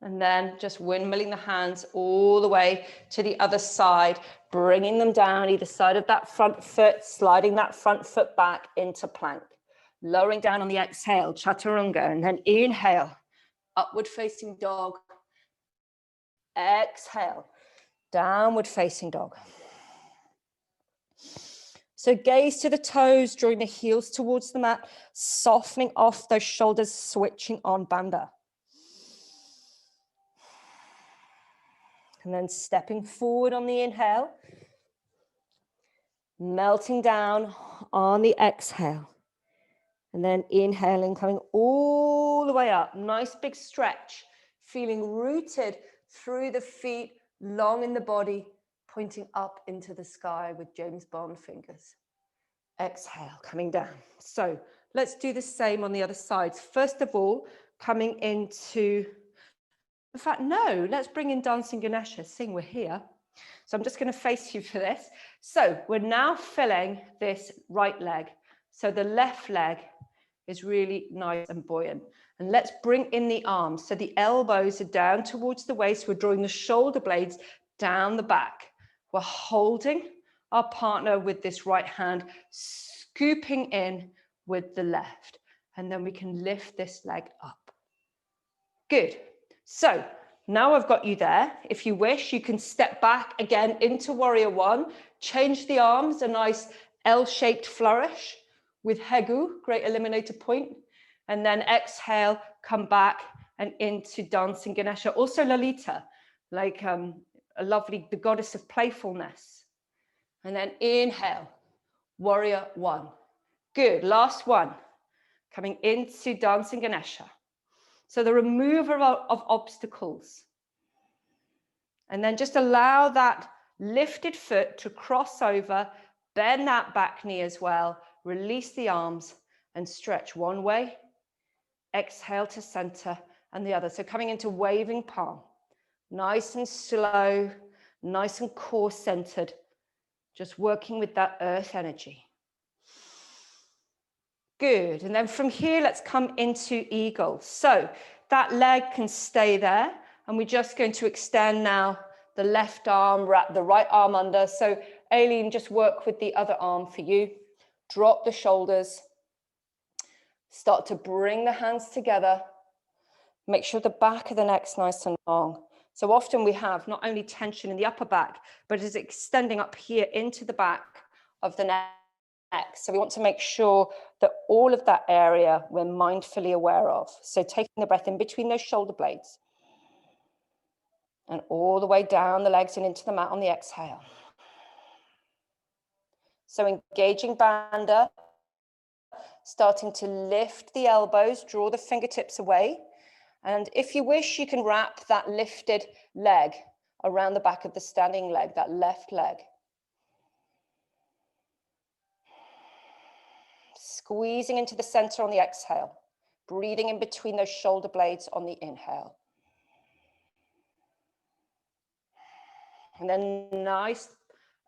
And then just windmilling the hands all the way to the other side, bringing them down either side of that front foot, sliding that front foot back into plank. Lowering down on the exhale, chaturanga, and then inhale, upward facing dog. Exhale, downward facing dog. So gaze to the toes, drawing the heels towards the mat, softening off those shoulders, switching on bandha. And then stepping forward on the inhale, melting down on the exhale. And then inhaling, coming all the way up. Nice big stretch, feeling rooted through the feet, long in the body, pointing up into the sky with James Bond fingers. Exhale, coming down. So let's do the same on the other side. First of all, coming into, in fact, no, let's bring in Dancing Ganesha, seeing we're here. So I'm just going to face you for this. So we're now filling this right leg. So the left leg is really nice and buoyant. And let's bring in the arms. So the elbows are down towards the waist. We're drawing the shoulder blades down the back. We're holding our partner with this right hand, scooping in with the left. And then we can lift this leg up. Good. So now I've got you there. If you wish, you can step back again into warrior one, change the arms, a nice L-shaped flourish with Hegu, great eliminator point. And then exhale, come back and into Dancing Ganesha. Also Lalita, like a lovely, the goddess of playfulness. And then inhale, warrior one. Good, last one. Coming into Dancing Ganesha. So the removal of obstacles. And then just allow that lifted foot to cross over, bend that back knee as well, release the arms and stretch one way, exhale to center and the other. So coming into waving palm, nice and slow, nice and core centered, just working with that earth energy. Good, and then from here, let's come into eagle. So that leg can stay there, and we're just going to extend now the left arm, wrap the right arm under. So Aileen, just work with the other arm for you. Drop the shoulders. Start to bring the hands together. Make sure the back of the neck's nice and long. So often we have not only tension in the upper back, but it's extending up here into the back of the neck. So we want to make sure that all of that area we're mindfully aware of. So taking the breath in between those shoulder blades and all the way down the legs and into the mat on the exhale. So engaging bandha, starting to lift the elbows, draw the fingertips away. And if you wish, you can wrap that lifted leg around the back of the standing leg, that left leg. Squeezing into the center on the exhale, breathing in between those shoulder blades on the inhale. And then nice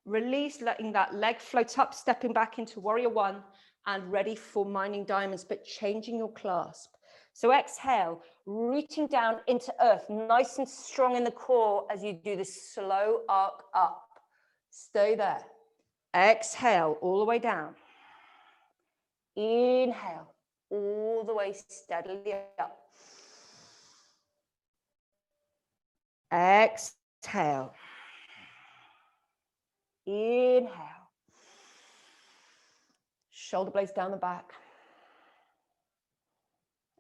release, letting that leg float up, stepping back into warrior one and ready for mining diamonds, but changing your clasp. So exhale, rooting down into earth, nice and strong in the core as you do this slow arc up. Stay there. Exhale, all the way down. Inhale, all the way steadily up. Exhale. Inhale. Shoulder blades down the back.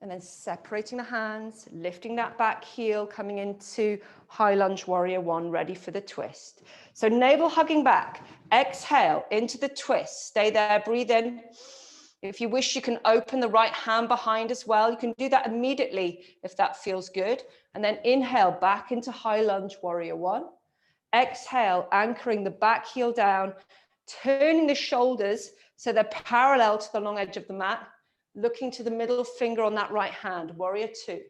And then separating the hands, lifting that back heel, coming into high lunge warrior one, ready for the twist. So navel hugging back, exhale into the twist. Stay there, breathe in. If you wish, you can open the right hand behind as well. You can do that immediately if that feels good. And then inhale back into high lunge warrior one. Exhale, anchoring the back heel down, turning the shoulders so they're parallel to the long edge of the mat. Looking to the middle finger on that right hand, warrior two.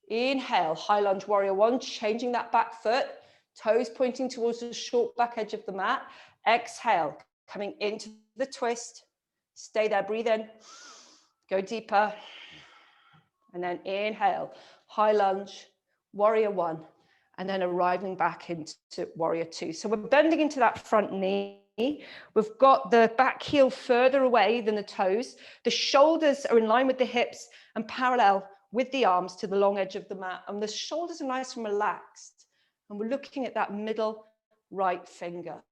Inhale, high lunge, warrior one, changing that back foot, toes pointing towards the short back edge of the mat. Exhale, coming into the twist. Stay there, breathe in, go deeper. And then inhale, high lunge, warrior one, and then arriving back into warrior two. So we're bending into that front knee. We've got the back heel further away than the toes. The shoulders are in line with the hips and parallel with the arms to the long edge of the mat. And the shoulders are nice and relaxed. And we're looking at that middle right finger.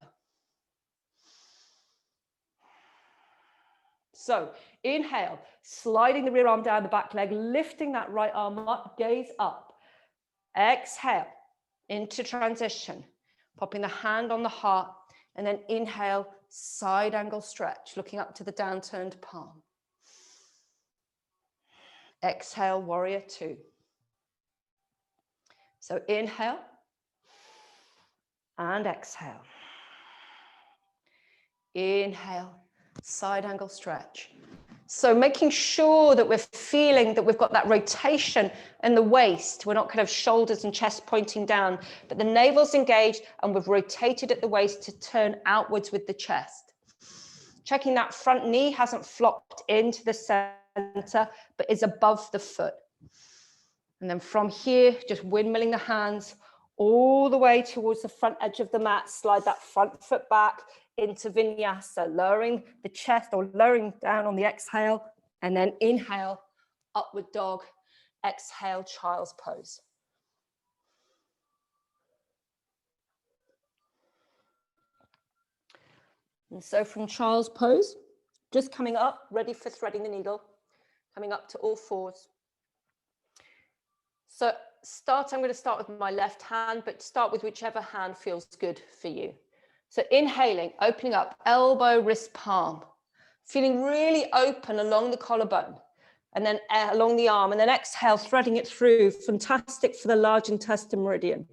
So inhale, sliding the rear arm down the back leg, lifting that right arm up, gaze up. Exhale into transition, popping the hand on the heart. And then inhale, side angle stretch, looking up to the downturned palm. Exhale, warrior two. So inhale and exhale. Inhale, side angle stretch. So making sure that we're feeling that we've got that rotation in the waist. We're not kind of shoulders and chest pointing down, but the navel's engaged and we've rotated at the waist to turn outwards with the chest. Checking that front knee hasn't flopped into the center, but is above the foot. And then from here, just windmilling the hands all the way towards the front edge of the mat. Slide that front foot back into vinyasa, lowering the chest or lowering down on the exhale, and then inhale, upward dog, exhale, child's pose. And so from child's pose, just coming up, ready for threading the needle, coming up to all fours. So I'm going to start with my left hand, but start with whichever hand feels good for you. So inhaling, opening up, elbow, wrist, palm, feeling really open along the collarbone and then along the arm, and then exhale, threading it through. Fantastic for the large intestine meridian.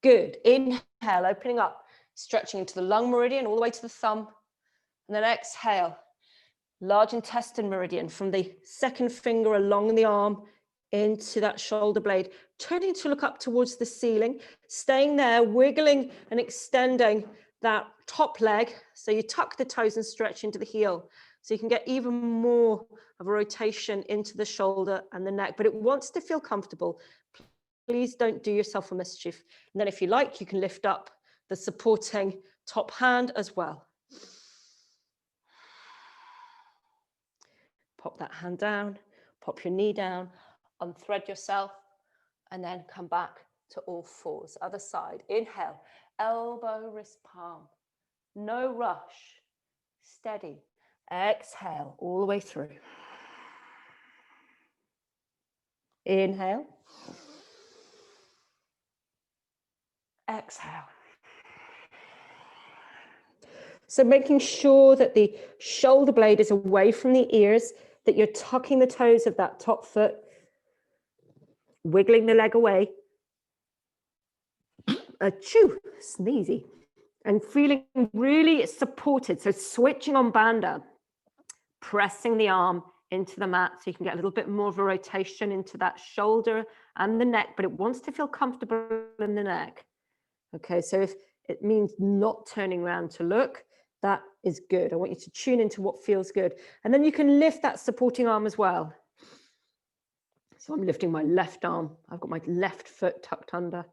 Good. Inhale, opening up, stretching into the lung meridian all the way to the thumb, and then exhale, large intestine meridian from the second finger along the arm into that shoulder blade, turning to look up towards the ceiling, staying there, wiggling and extending that top leg. So you tuck the toes and stretch into the heel. So you can get even more of a rotation into the shoulder and the neck, but it wants to feel comfortable. Please don't do yourself a mischief. And then if you like, you can lift up the supporting top hand as well. Pop that hand down, pop your knee down, unthread yourself, and then come back to all fours. Other side. Inhale, elbow, wrist, palm. No rush. Steady. Exhale all the way through. Inhale. Exhale. So making sure that the shoulder blade is away from the ears, that you're tucking the toes of that top foot, wiggling the leg away, achoo, sneezy, and feeling really supported. So switching on bandha, pressing the arm into the mat so you can get a little bit more of a rotation into that shoulder and the neck, but it wants to feel comfortable in the neck. Okay, so if it means not turning around to look, that is good. I want you to tune into what feels good. And then you can lift that supporting arm as well. So I'm lifting my left arm. I've got my left foot tucked under.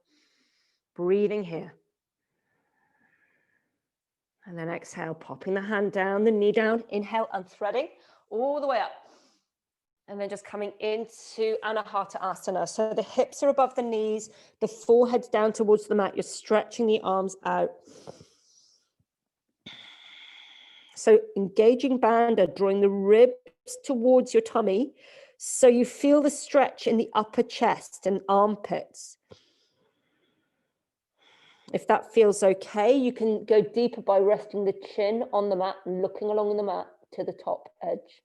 Breathing here. And then exhale, popping the hand down, the knee down. Inhale, unthreading all the way up. And then just coming into Anahata Asana. So the hips are above the knees, the forehead's down towards the mat. You're stretching the arms out. So engaging bandha, drawing the ribs towards your tummy, so you feel the stretch in the upper chest and armpits. If that feels okay, you can go deeper by resting the chin on the mat and looking along the mat to the top edge.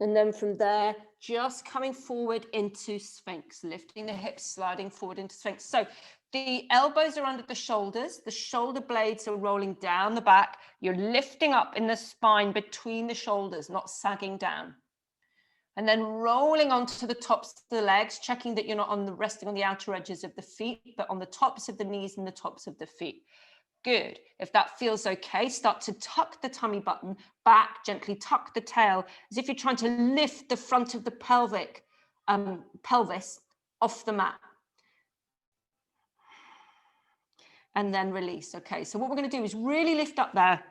And then from there, just coming forward into Sphinx, lifting the hips, sliding forward into Sphinx. So the elbows are under the shoulders, the shoulder blades are rolling down the back. You're lifting up in the spine between the shoulders, not sagging down. And then rolling onto the tops of the legs, checking that you're not resting on the outer edges of the feet, but on the tops of the knees and the tops of the feet. Good. If that feels okay, start to tuck the tummy button back, gently tuck the tail, as if you're trying to lift the front of the pelvis off the mat. And then release. Okay, so what we're going to do is really lift up there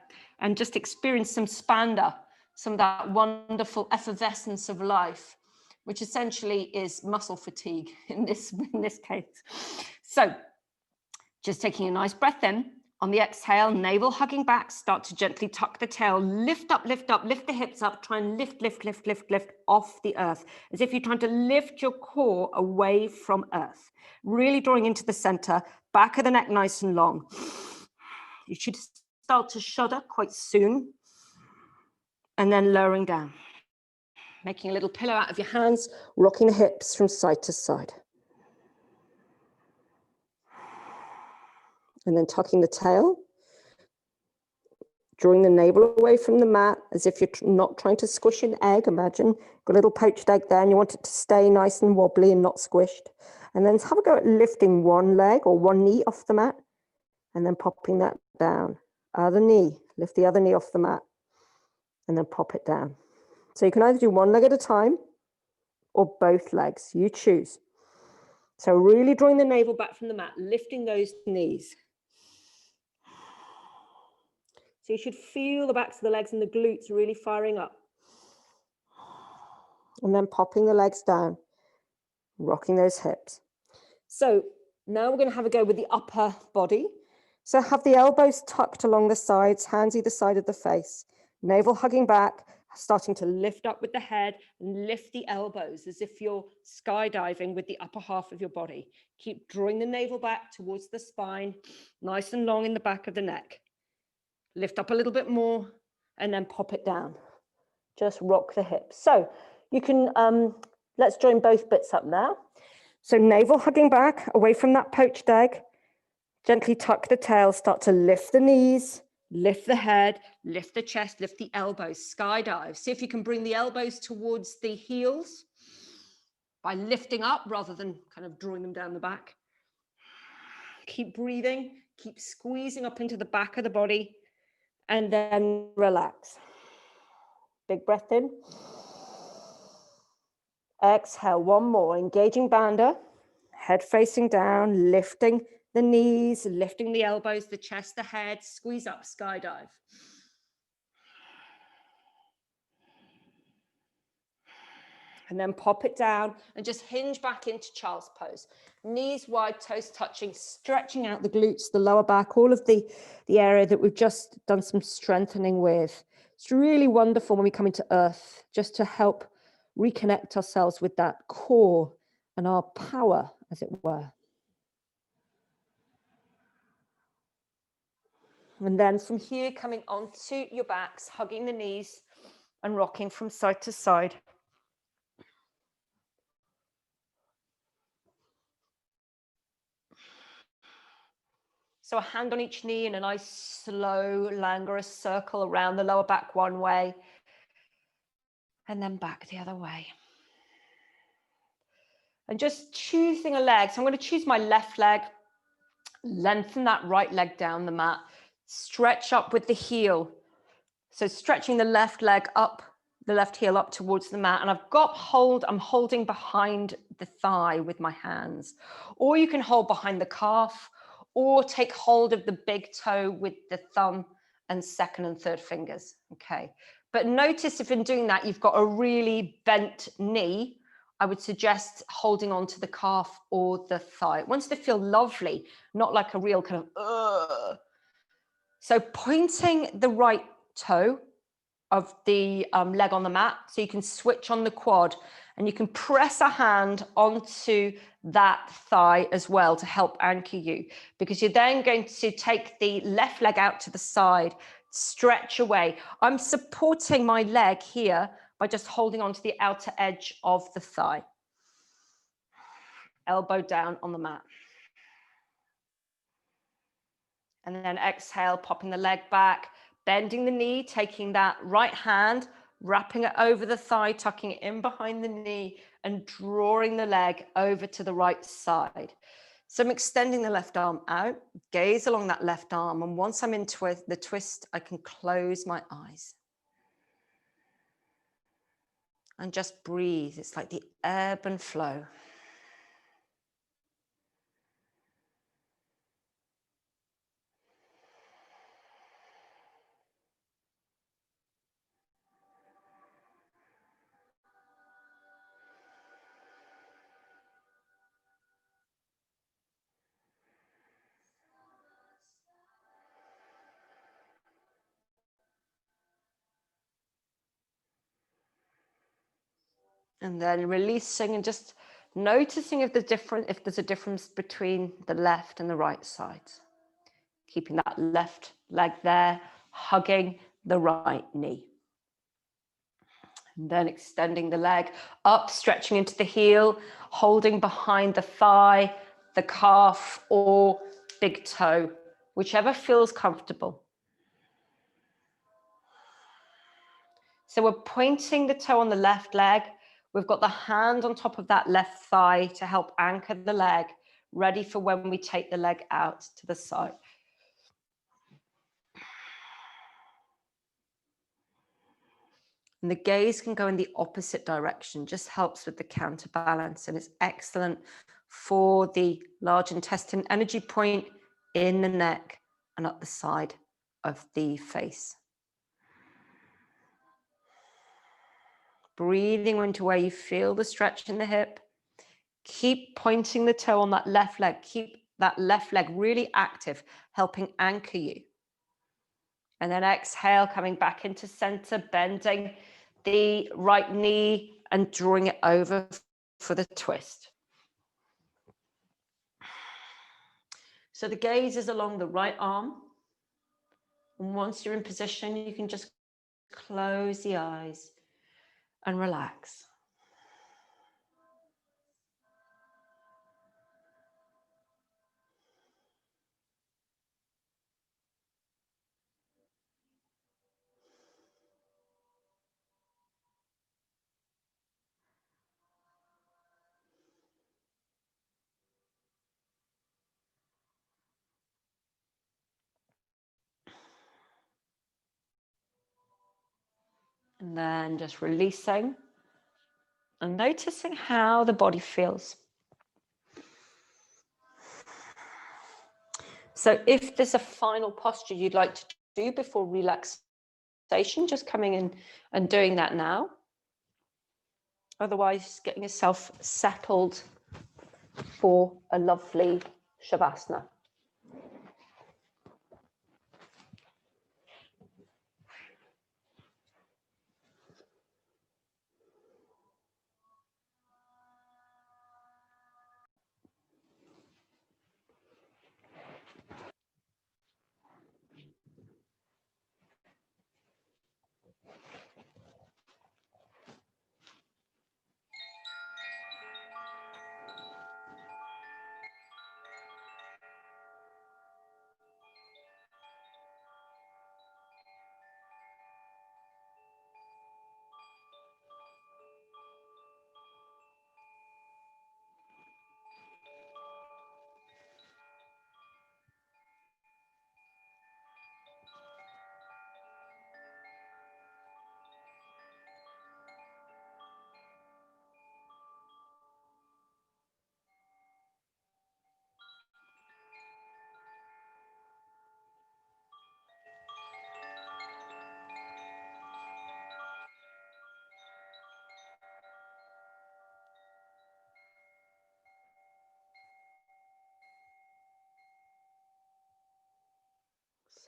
and just experience some spanda, some of that wonderful effervescence of life, which essentially is muscle fatigue in this case. So just taking a nice breath in. On the exhale, navel hugging back, start to gently tuck the tail, lift up, lift the hips up, try and lift off the earth, as if you're trying to lift your core away from earth. Really drawing into the center, back of the neck nice and long. You should start to shudder quite soon, and then lowering down. Making a little pillow out of your hands, rocking the hips from side to side. And then tucking the tail, drawing the navel away from the mat, as if you're not trying to squish an egg. Imagine, got a little poached egg there and you want it to stay nice and wobbly and not squished. And then have a go at lifting one leg or one knee off the mat and then popping that down. Other knee, lift the other knee off the mat and then pop it down. So you can either do one leg at a time or both legs, you choose. So really drawing the navel back from the mat, lifting those knees. So you should feel the backs of the legs and the glutes really firing up. And then popping the legs down, rocking those hips. So now we're going to have a go with the upper body. So have the elbows tucked along the sides, hands either side of the face, navel hugging back, starting to lift up with the head and lift the elbows as if you're skydiving with the upper half of your body. Keep drawing the navel back towards the spine, nice and long in the back of the neck. Lift up a little bit more and then pop it down. Just rock the hips. So you can, let's join both bits up now. So navel hugging back away from that poached egg. Gently tuck the tail, start to lift the knees, lift the head, lift the chest, lift the elbows, skydive. See if you can bring the elbows towards the heels by lifting up rather than kind of drawing them down the back. Keep breathing, keep squeezing up into the back of the body. And then relax. Big breath in. Exhale, one more. Engaging bandha. Head facing down, lifting the knees, lifting the elbows, the chest, the head. Squeeze up, skydive. And then pop it down and just hinge back into child's pose. Knees wide, toes touching, stretching out the glutes, the lower back, all of the area that we've just done some strengthening with. It's really wonderful when we come into earth, just to help reconnect ourselves with that core and our power, as it were. And then from here, coming onto your backs, hugging the knees and rocking from side to side. So a hand on each knee in a nice slow languorous circle around the lower back one way and then back the other way. And just choosing a leg. So I'm going to choose my left leg, lengthen that right leg down the mat, stretch up with the heel. So stretching the left leg up, the left heel up towards the mat. And I've got hold, I'm holding behind the thigh with my hands. Or you can hold behind the calf, or take hold of the big toe with the thumb and second and third fingers, okay? But notice if in doing that, you've got a really bent knee I would suggest holding on to the calf or the thigh. It wants to feel lovely, not like a real kind of, ugh. So pointing the right toe of the leg on the mat, so you can switch on the quad, and you can press a hand onto that thigh as well to help anchor you, because you're then going to take the left leg out to the side, stretch away. I'm supporting my leg here by just holding onto the outer edge of the thigh. Elbow down on the mat. And then exhale, popping the leg back, bending the knee, taking that right hand, wrapping it over the thigh, tucking it in behind the knee, and drawing the leg over to the right side. So I'm extending the left arm out, gaze along that left arm, and once I'm in the twist, I can close my eyes. And just breathe. It's like the ebb and flow. And then releasing and just noticing if there's a difference between the left and the right sides. Keeping that left leg there, hugging the right knee. And then extending the leg up, stretching into the heel, holding behind the thigh, the calf, or big toe, whichever feels comfortable. So we're pointing the toe on the left leg. We've got the hand on top of that left thigh to help anchor the leg, ready for when we take the leg out to the side. And the gaze can go in the opposite direction, just helps with the counterbalance, and it's excellent for the large intestine energy point in the neck and up the side of the face. Breathing into where you feel the stretch in the hip. Keep pointing the toe on that left leg. Keep that left leg really active, helping anchor you. And then exhale, coming back into center, bending the right knee and drawing it over for the twist. So the gaze is along the right arm. And once you're in position, you can just close the eyes and relax. And then just releasing and noticing how the body feels. So if there's a final posture you'd like to do before relaxation, just coming in and doing that now. Otherwise, getting yourself settled for a lovely Shavasana.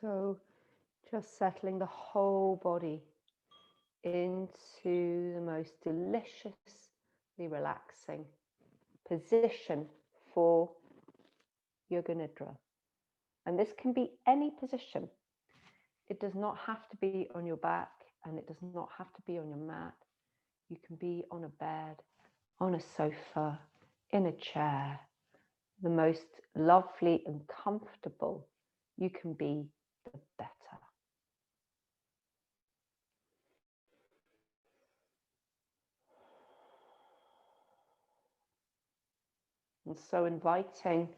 So just settling the whole body into the most deliciously relaxing position for Yoga Nidra. And this can be any position. It does not have to be on your back, and it does not have to be on your mat. You can be on a bed, on a sofa, in a chair. The most lovely and comfortable you can be, the better. And so inviting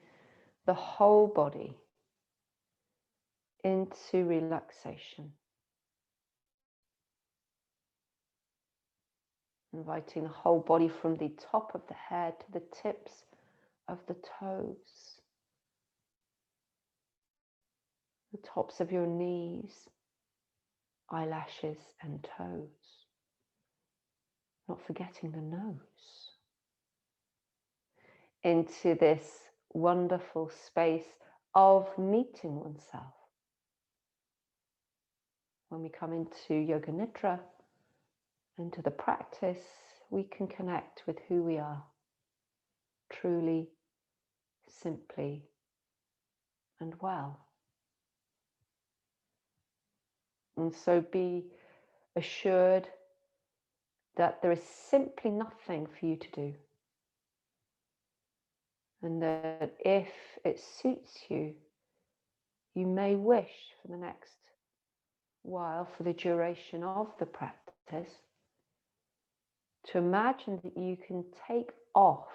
the whole body into relaxation. Inviting the whole body from the top of the head to the tips of the toes, the tops of your knees, eyelashes and toes. Not forgetting the nose. Into this wonderful space of meeting oneself. When we come into Yoga Nidra, into the practice, we can connect with who we are, truly, simply, and well. And so be assured that there is simply nothing for you to do. And that if it suits you, you may wish for the next while, for the duration of the practice, to imagine that you can take off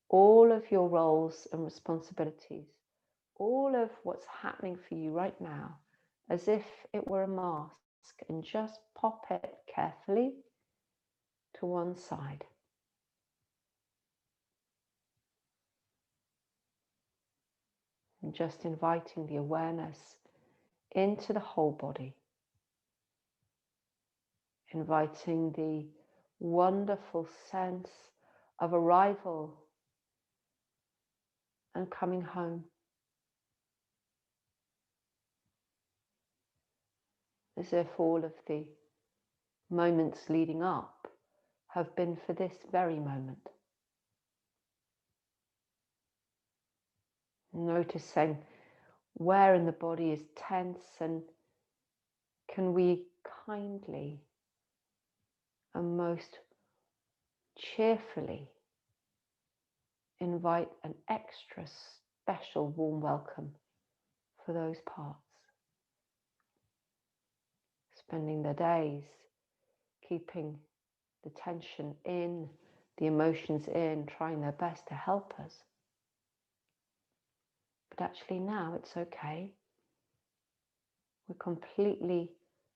all of your roles and responsibilities, all of what's happening for you right now, as if it were a mask, and just pop it carefully to one side. And just inviting the awareness into the whole body, inviting the wonderful sense of arrival and coming home, as if all of the moments leading up have been for this very moment. Noticing where in the body is tense, and can we kindly and most cheerfully invite an extra special warm welcome for those parts. Spending their days keeping the tension in, the emotions in, trying their best to help us. But actually now it's okay. We're completely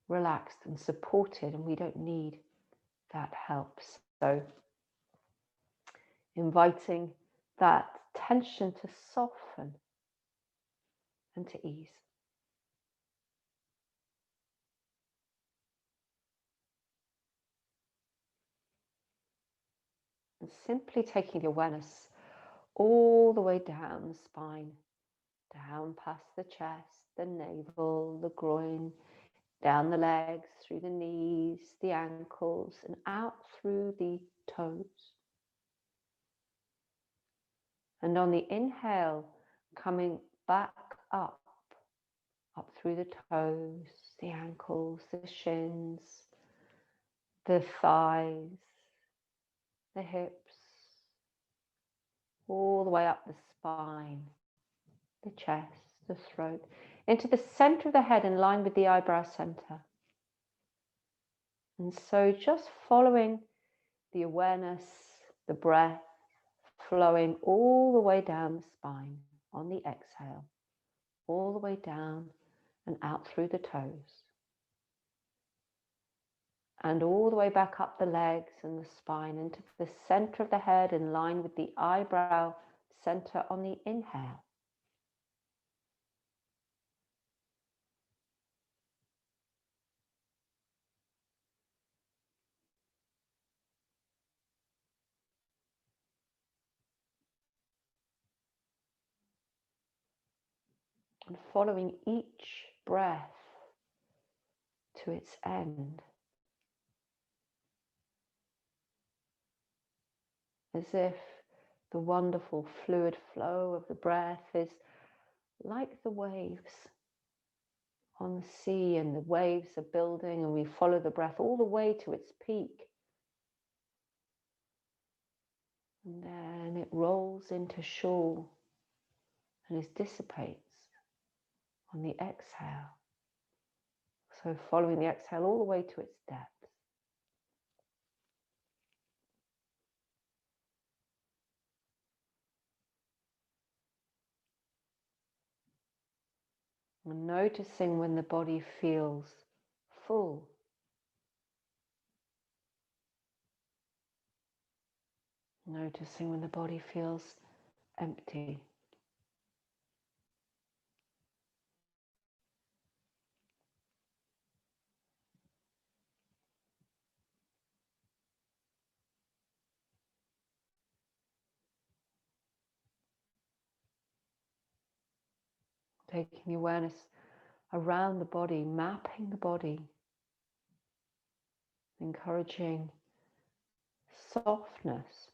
relaxed and supported, and we don't need that help. So inviting that tension to soften and to ease. And simply taking the awareness all the way down the spine, down past the chest, the navel, the groin, down the legs, through the knees, the ankles, and out through the toes. And on the inhale, coming back up through the toes, the ankles, the shins, the thighs, the hips, all the way up the spine, the chest, the throat, into the center of the head in line with the eyebrow center. And so just following the awareness, the breath, flowing all the way down the spine on the exhale, all the way down and out through the toes. And all the way back up the legs and the spine into the center of the head in line with the eyebrow center on the inhale. And following each breath to its end, as if the wonderful fluid flow of the breath is like the waves on the sea, and the waves are building, and we follow the breath all the way to its peak. And then it rolls into shore and it dissipates on the exhale. So following the exhale all the way to its depth. And noticing when the body feels full. Noticing when the body feels empty. Taking the awareness around the body, mapping the body, encouraging softness,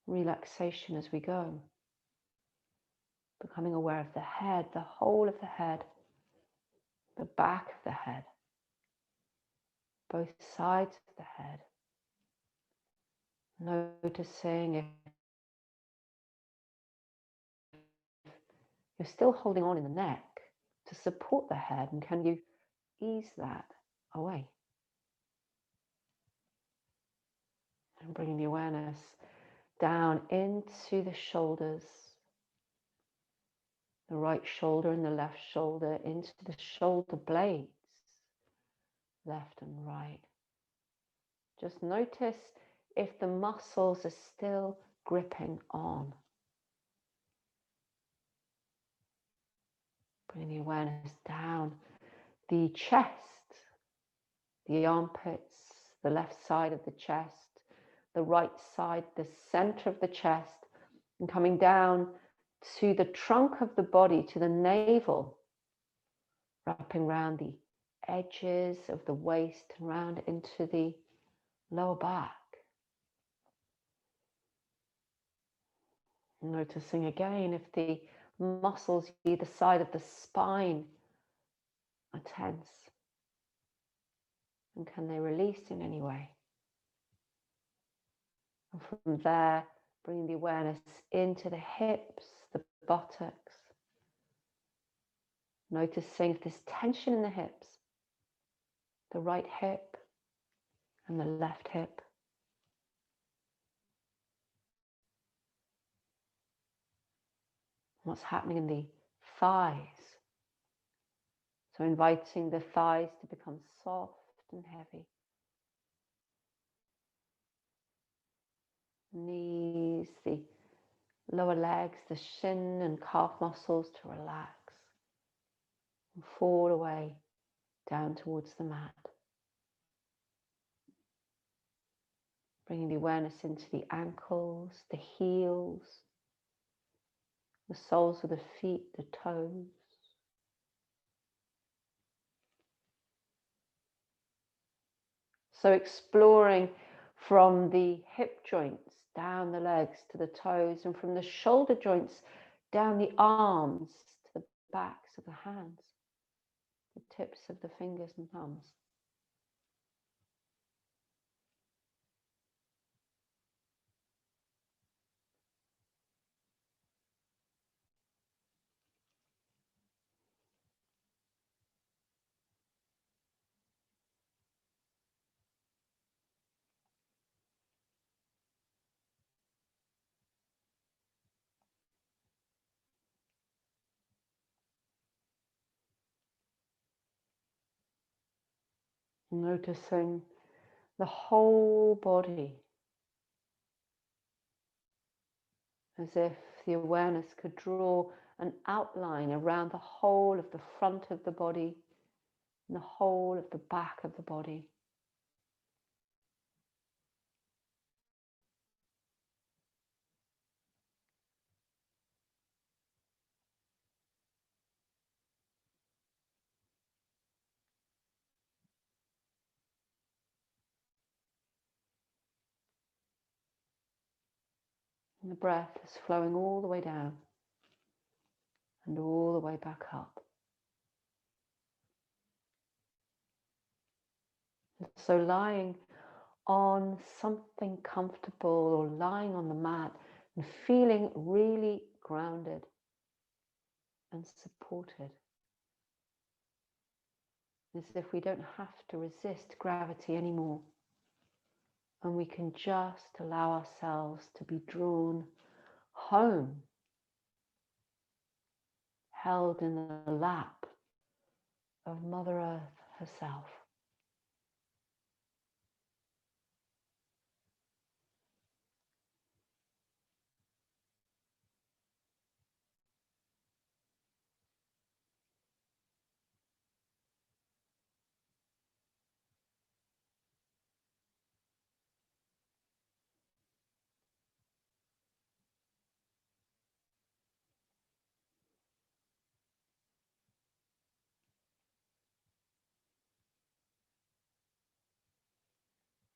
relaxation as we go. Becoming aware of the head, the whole of the head, the back of the head, both sides of the head. Noticing if you're still holding on in the neck to support the head, and can you ease that away? And bringing the awareness down into the shoulders, the right shoulder and the left shoulder, into the shoulder blades, left and right. Just notice if the muscles are still gripping on. Bring the awareness down the chest, the armpits, the left side of the chest, the right side, the center of the chest, and coming down to the trunk of the body, to the navel, wrapping around the edges of the waist and round into the lower back. Noticing again if the muscles either side of the spine are tense, and can they release in any way? And from there, bringing the awareness into the hips, the buttocks. Noticing if there's tension in the hips, the right hip and the left hip. What's happening in the thighs. So inviting the thighs to become soft and heavy. Knees, the lower legs, the shin and calf muscles to relax and fall away down towards the mat. Bringing the awareness into the ankles, the heels, the soles of the feet, the toes. So exploring from the hip joints down the legs to the toes, and from the shoulder joints down the arms to the backs of the hands, the tips of the fingers and thumbs. Noticing the whole body, as if the awareness could draw an outline around the whole of the front of the body and the whole of the back of the body. And the breath is flowing all the way down and all the way back up. So lying on something comfortable or lying on the mat and feeling really grounded and supported. As if we don't have to resist gravity anymore. And we can just allow ourselves to be drawn home, held in the lap of Mother Earth herself.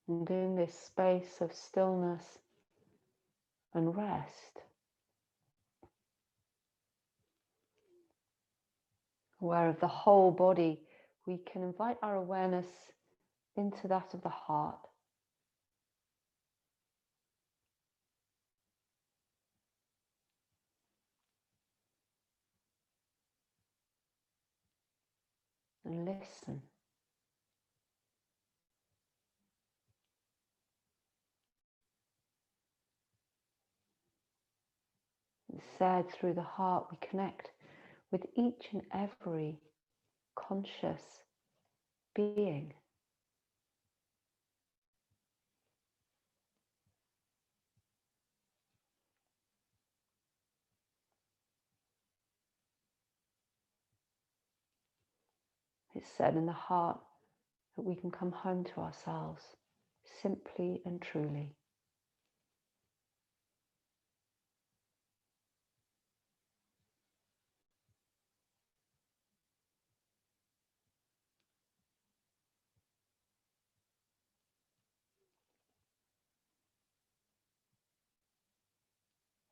And in this space of stillness and rest, aware of the whole body, we can invite our awareness into that of the heart. And listen. Said through the heart, we connect with each and every conscious being. It's said in the heart that we can come home to ourselves simply and truly.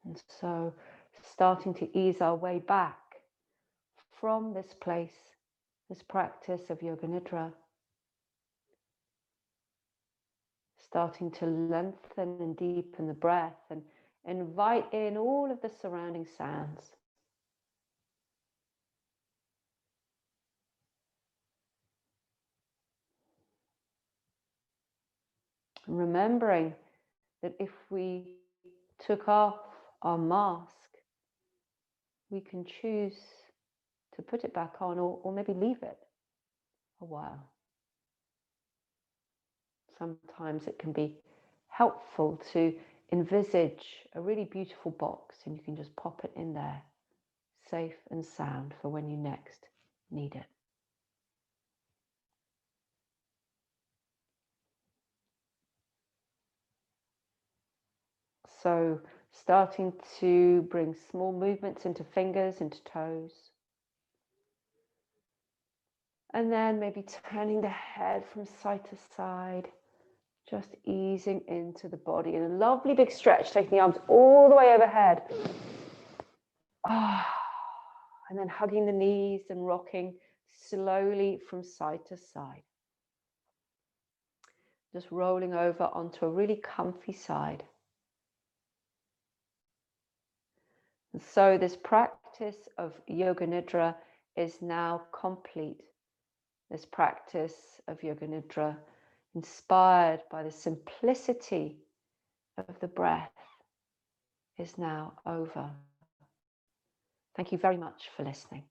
And so starting to ease our way back from this place, this practice of Yoga Nidra, starting to lengthen and deepen the breath and invite in all of the surrounding sounds. And remembering that if we took off our mask, we can choose to put it back on or maybe leave it a while. Sometimes it can be helpful to envisage a really beautiful box and you can just pop it in there, safe and sound for when you next need it. So starting to bring small movements into fingers, into toes. And then maybe turning the head from side to side, just easing into the body. And a lovely big stretch, taking the arms all the way overhead. And then hugging the knees and rocking slowly from side to side. Just rolling over onto a really comfy side. And so this practice of Yoga Nidra is now complete. This practice of Yoga Nidra, inspired by the simplicity of the breath, is now over. Thank you very much for listening.